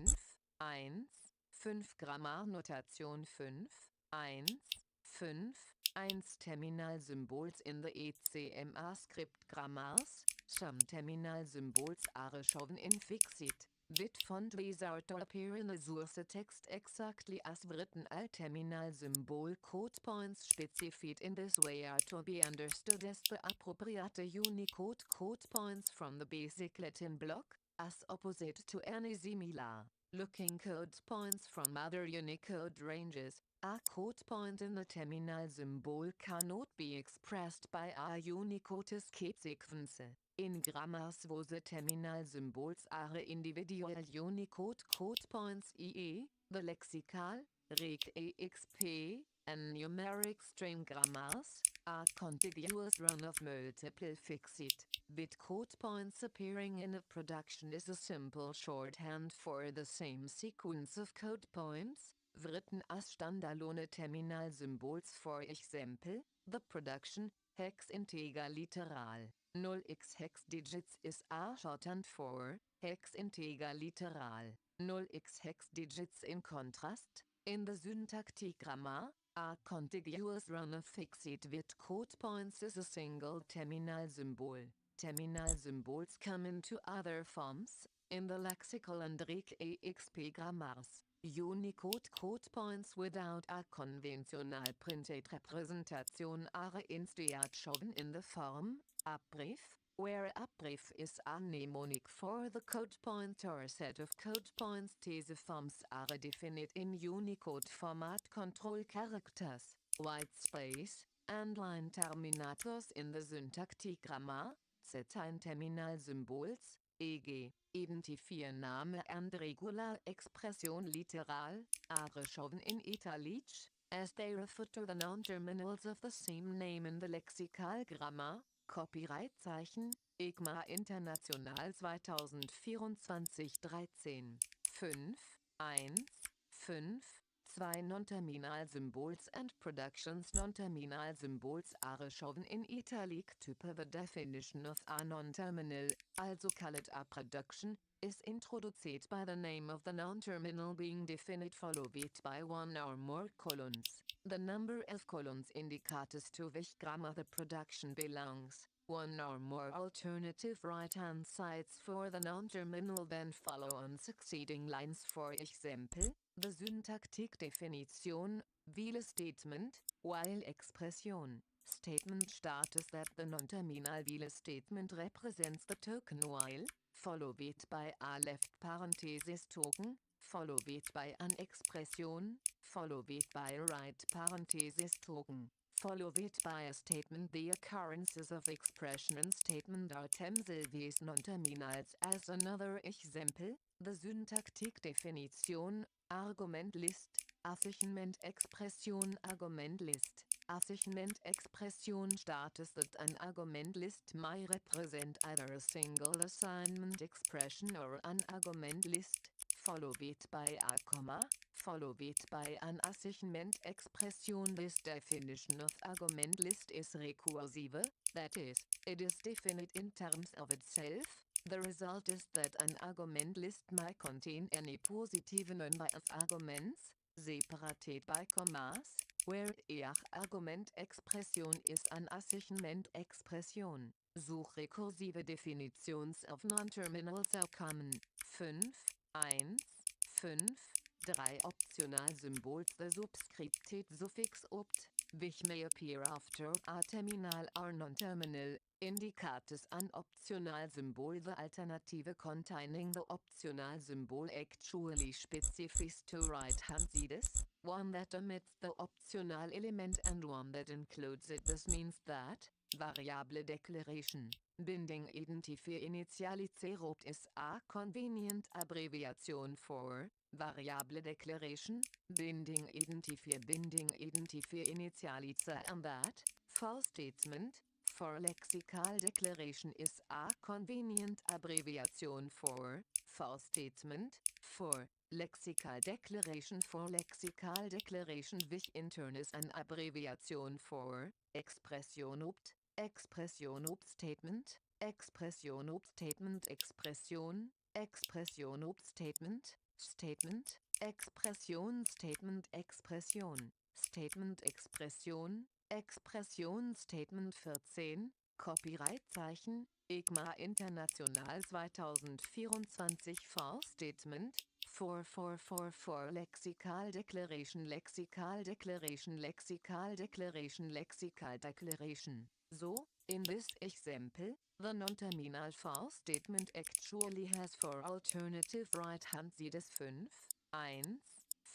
Grammarnotation 1 terminal symbols in the ECMAScript grammars. Some terminal symbols are shown in fixed with font wizard to appear in the source text exactly as written. All terminal symbol code points specified in this way are to be understood as the appropriate Unicode code points from the basic Latin block, as opposite to any similar looking code points from other Unicode ranges. A code point in the terminal symbol cannot be expressed by a Unicode escape sequence. In grammars wo the terminal symbols are individual Unicode code points, i.e., the lexical, reg exp, and numeric string grammars, a contiguous run of multiple fixed bit code points appearing in a production is a simple shorthand for the same sequence of code points, written as standalone terminal symbols. For example, the production hex integer literal 0x hex digits is a shorthand for hex integer literal 0x hex digits. In contrast, in the syntactic grammar, a contiguous run of fixed bit code points is a single terminal symbol. Terminal symbols come in two other forms, in the lexical and reg exp grammars. Unicode code points without a conventional printed representation are instead shown in the form abrief, where abrief is a mnemonic for the code point or set of code points. These forms are defined in Unicode format control characters, white space, and line terminators. In the syntactic grammar, certain terminal symbols, e.g., Identifiername and regular expression literal, are shown in italics, as they refer to the non-terminals of the same name in the lexical grammar. Copyright-Zeichen, ECMA International 2024-13. 5.1.5 2 non-terminal symbols and productions. Non-terminal symbols are shown in italic type. The definition of a non-terminal, also called a production, is introduced by the name of the non-terminal being defined followed by one or more colons. The number of colons indicates to which grammar the production belongs. One or more alternative right-hand sides for the non-terminal then follow on succeeding lines. For example, the syntactic definition, while statement, while expression. Statement states that the non-terminal while statement represents the token while, followed by a left parenthesis token, followed by an expression, followed by a right parenthesis token. followed by a statement. The occurrences of expression in statement are themselves non-terminals. As another example, the syntactic definition, argument list, assignment expression argument list. Assignment expression status that an argument list may represent either a single assignment expression or an argument list, followed by a comma, followed by an assignment expression list. Definition of argument list is recursive, that is, it is definite in terms of itself. The result is that an argument list may contain any positive number of arguments, separated by commas, where each argument expression is an assignment expression. Such recursive definitions of non-terminals are common. 5, 1, 5, 3 optional symbols. The subscripted suffix opt, which may appear after a terminal or non-terminal, indicates an optional symbol. The alternative containing the optional symbol actually specifies two right-hand sides, one that omits the optional element and one that includes it. This means that variable declaration, binding identifier initializer opt is a convenient abbreviation for variable declaration, binding identifier initializer, and that for statement for lexical declaration is a convenient abbreviation for statement for lexical declaration, which in turn is an abbreviation for expression opt statement, expression opt statement, expression opt statement, statement, expression statement, expression, statement, expression, expression statement. 14, Copyright-Zeichen, ECMA International 2024 for statement, for lexical declaration, lexical declaration, lexical declaration, lexical declaration. So, in this example, the non-terminal for statement actually has four alternative right-hand sides. 5,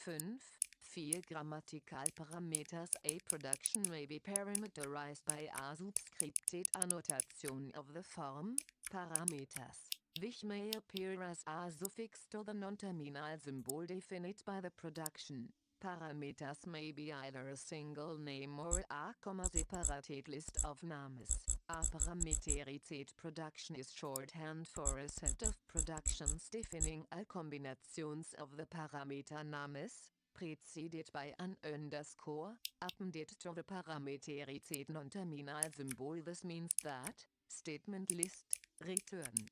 1, 5, 4 grammatical parameters. A production may be parameterized by a subscripted annotation of the form parameters, which may appear as a suffix to the non-terminal symbol defined by the production. Parameters may be either a single name or a comma-separated list of names. A parameterized production is shorthand for a set of productions defining all combinations of the parameter names, preceded by an underscore, appended to the parameterized non-terminal symbol. This means that statement list, return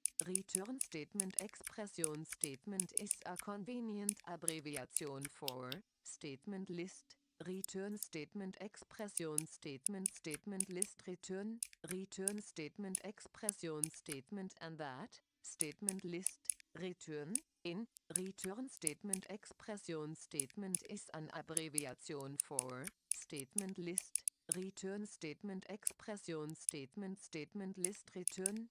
statement, expression statement is a convenient abbreviation for statement list, return statement, expression statement, statement list, return statement, expression statement, and that statement list, return statement, expression statement is an abbreviation for statement list, return statement, expression statement, statement list, return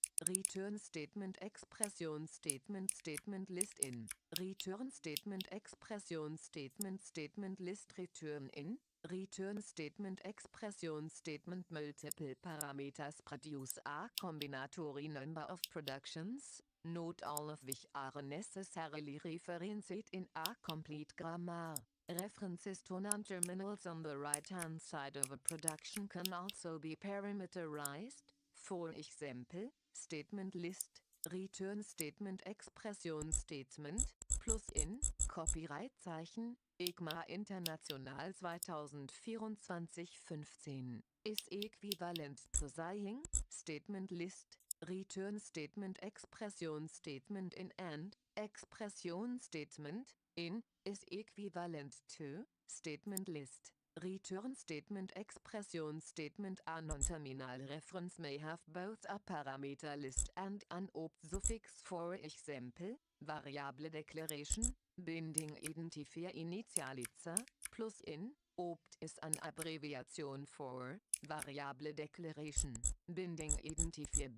statement, expression statement, statement list in, return statement, expression statement, statement list, return in, return statement, expression statement. Multiple parameters produce a combinatory number of productions, not all of which are necessarily referenced in a complete grammar. References to non-terminals on the right-hand side of a production can also be parameterized. For example, statement list, return statement, expression statement, plus in, Copyright-Zeichen, ECMA International 2024-15, is equivalent to saying, statement list, return statement, expression statement in, and expression statement in is equivalent to statement list, return statement, expression statement. A non-terminal reference may have both a parameter list and an opt suffix. For example, variable declaration, binding identifier initializer, plus in, opt is an abbreviation for variable declaration, binding identifier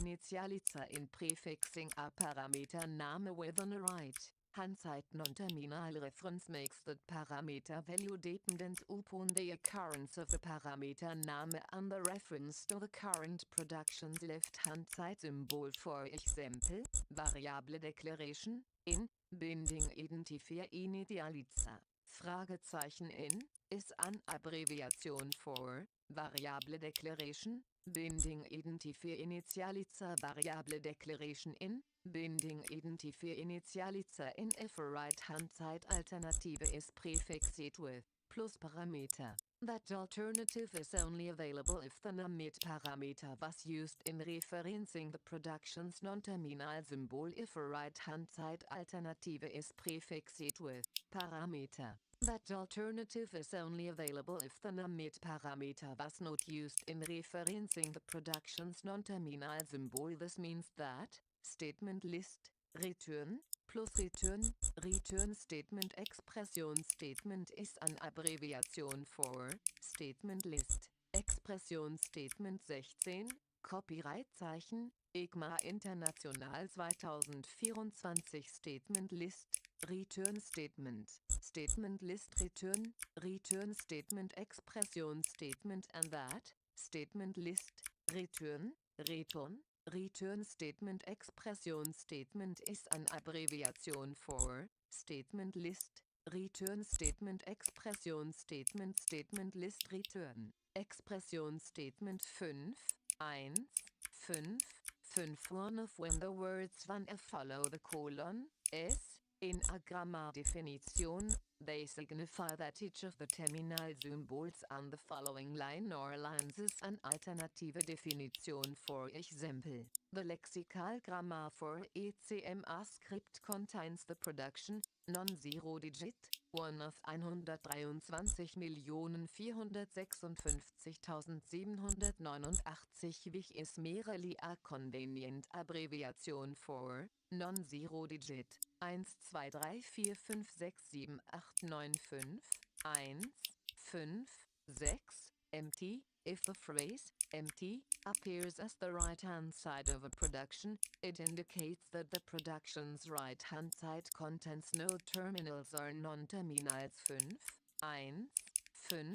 initializer in prefixing a parameter name with an right. Handsight non-terminal reference makes the parameter value dependent upon the occurrence of the parameter name and the reference to the current production's left-hand side symbol. For example, variable declaration in binding identifier initializer. Fragezeichen in is an abbreviation for variable declaration, binding identifier initializer. Variable declaration in binding identifier initializer in if a right-hand side alternative is prefixed with plus parameter. That alternative is only available if the named parameter was used in referencing the production's non-terminal symbol. If a right-hand side alternative is prefixed with parameter, that alternative is only available if the named parameter was not used in referencing the production's non-terminal symbol. This means that statement list, return, plus return statement expression statement is an abbreviation for statement list. Expression statement 16, Copyright-Zeichen, ECMA International 2024 Statement List, Return Statement, Statement List Return Statement Expression Statement and that, Statement List, Return Statement Expression Statement is an abbreviation for Statement List, Return Statement Expression Statement Statement List Return, Expression Statement 5, 1 of when the words one follow the colon, s, in a grammar definition, they signify that each of the terminal symbols on the following line or lines is an alternative definition. For example, the lexical grammar for ECMAScript contains the production, non-zero digit, 1 of 123.456.789, which is merely a convenient abbreviation for non-zero digit. 1, 2, 3, 4, 5, 6, 7, 8, 9, 5, 1, 5, 6, empty. If the phrase empty appears as the right-hand side of a production, it indicates that the production's right-hand side contains no terminals or non-terminals. 5, 7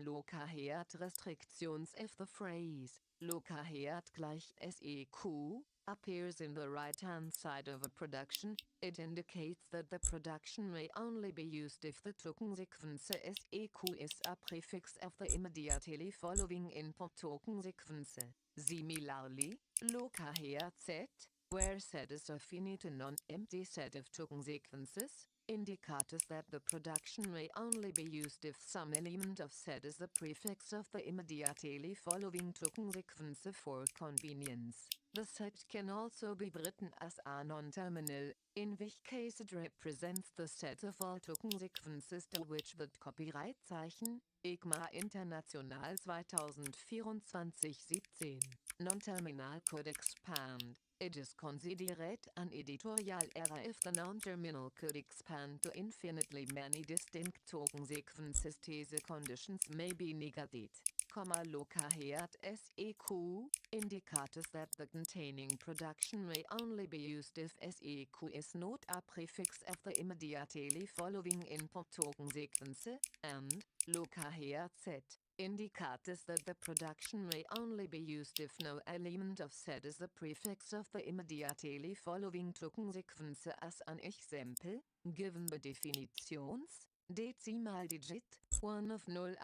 Lockerherd restrictions. If the phrase Lockerherd gleich SEQ appears in the right-hand side of a production, it indicates that the production may only be used if the token sequence SEQ is a prefix of the immediately following input token sequence. Similarly, Lockerherd set, where set is a finite non-empty set of token sequences, indicates that the production may only be used if some element of set is the prefix of the immediately following token sequence. For convenience, the set can also be written as a non-terminal, in which case it represents the set of all token sequences to which the Copyright-Zeichen, ECMA International 2024-17, non-terminal could expand. It is considered an editorial error if the non-terminal could expand to infinitely many distinct token sequences. These conditions may be negated. Lockerherd SEQ indicates that the containing production may only be used if SEQ is not a prefix of the immediately following input token sequence, and Lockerherd set indicates that the production may only be used if no element of set is the prefix of the immediately following token sequence. As an example, given the definitions, decimal digit, 1 of 0, 1,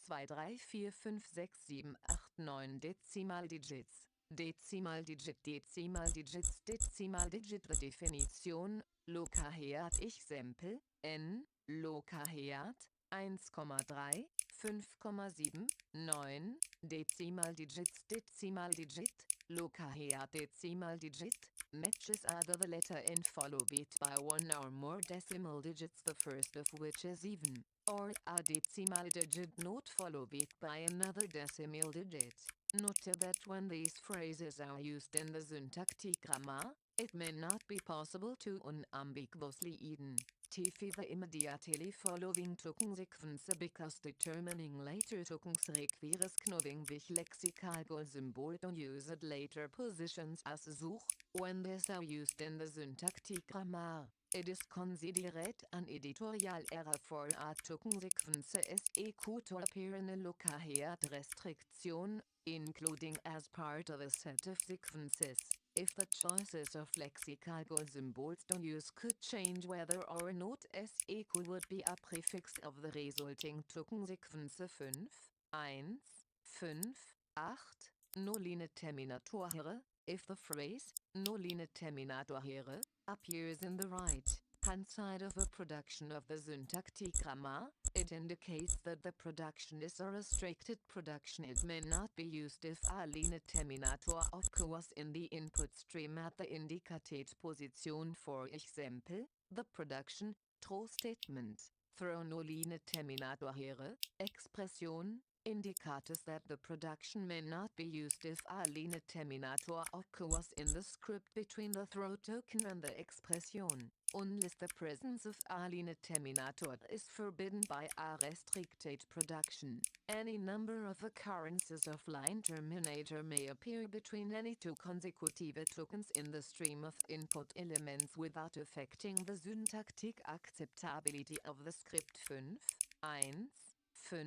2, 3, 4, 5, 6, 7, 8, 9 decimal digits. Decimal digit, decimal digits, decimal digit. The definition, Lockerherd example, n, Lockerherd, 1,3, 5,7, 9, decimal digits, decimal digit, Lockerherd decimal digit, matches either the letter n followed by one or more decimal digits, the first of which is even, or a decimal digit not followed by another decimal digit. Note that when these phrases are used in the syntactic grammar, it may not be possible to unambiguously identify the immediately following token sequence because determining later tokens requires knowing which lexical symbol to use at later positions as such. When these are used in the syntactic grammar, It is considered an editorial error for a token sequence SEQ to appear in a look-ahead restriction, including as part of a set of sequences, if the choices of lexical symbols to use could change whether or not SEQ would be a prefix of the resulting token sequence 5, 1, 5, 8, nulline terminator here, if the phrase nulline terminator here appears in the right-hand side of a production of the syntactic grammar, it indicates that the production is a restricted production. It may not be used if a line terminator occurs in the input stream at the indicated position. For example, the production throw statement throw no line terminator here expression indicates that the production may not be used if a line terminator occurs in the script between the throw token and the expression, unless the presence of a line terminator is forbidden by a restricted production. Any number of occurrences of line terminator may appear between any two consecutive tokens in the stream of input elements without affecting the syntactic acceptability of the script 5, 1, 5,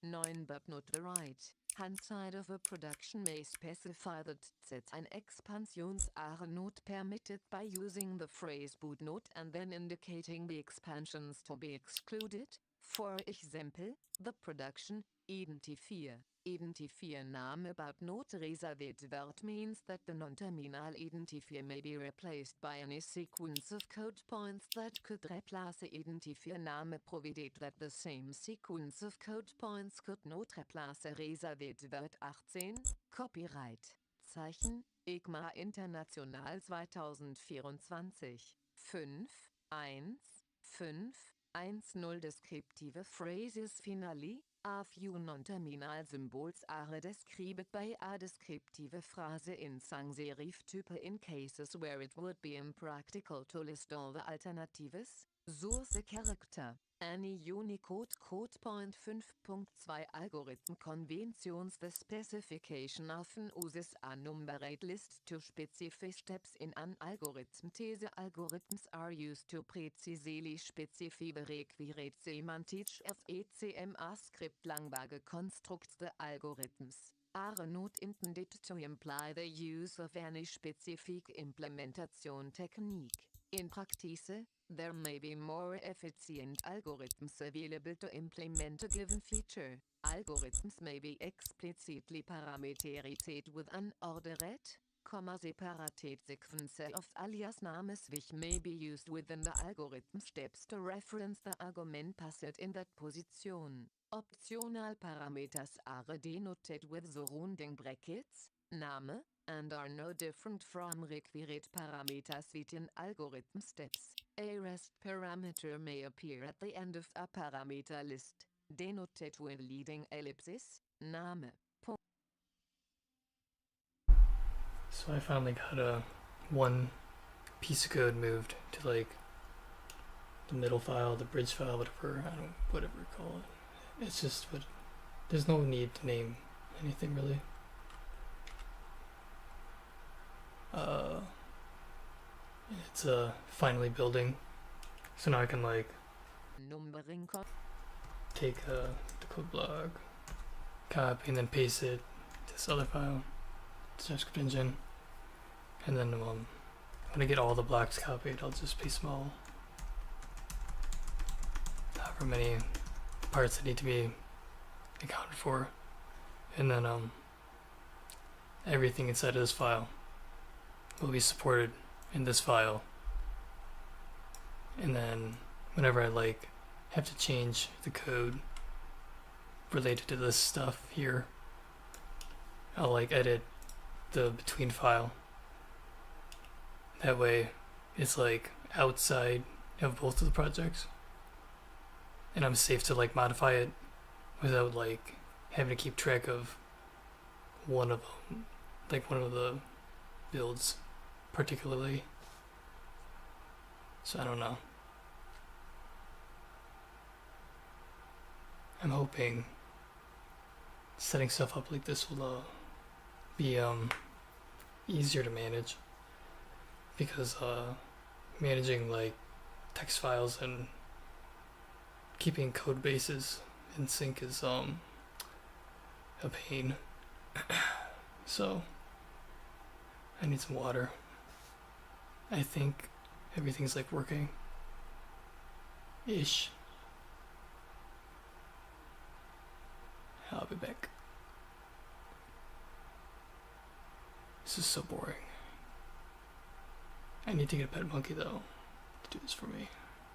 9, but not the right-hand side of a production may specify that an expansions are not permitted by using the phrase but not and then indicating the expansions to be excluded. For example, the production identifier name but not reserved word means that the non-terminal identifier may be replaced by any sequence of code points that could replace the identifier name, provided that the same sequence of code points could not replace a reserved word. 18. Copyright Zeichen ECMA International 2024 5, 1, 5, 1-0 Descriptive phrases. Finally, a few non-terminal symbols are described by a descriptive phrase in sans serif type in cases where it would be impractical to list all the alternatives. Source character. Any Unicode code. 5.2 Algorithm conventions. The specification often uses a numbered list to specify steps in an algorithm. These algorithms are used to precisely specify the required semantics of ECMAScript language constructs. The algorithms are not intended to imply the use of any specific implementation technique. In practice, there may be more efficient algorithms available to implement a given feature. Algorithms may be explicitly parameterized with an ordered, separated sequence of alias names which may be used within the algorithm steps to reference the argument passed in that position. Optional parameters are denoted with surrounding brackets, name, and are no different from required parameters within algorithm steps. A rest parameter may appear at the end of a parameter list, denoted with leading ellipsis, name. So I finally got one piece of code moved to like the middle file, the bridge file, whatever you call it. It's just there's no need to name anything really. It's finally building, so now I can like take the code block, copy, and then paste it to this other file, JavaScript Engine, and then when I get all the blocks copied, I'll just paste them all. However many parts that need to be accounted for, and then everything inside of this file will be supported in this file. And then whenever I have to change the code related to this stuff here, I'll edit the between file. That way it's outside of both of the projects, and I'm safe to modify it without having to keep track of one of them, one of the builds particularly. So I don't know. I'm hoping setting stuff up like this will be easier to manage, because managing text files and keeping code bases in sync is a pain. So I need some water. I think everything's like working ish. I'll be back. This is so boring. I need to get a pet monkey though to do this for me.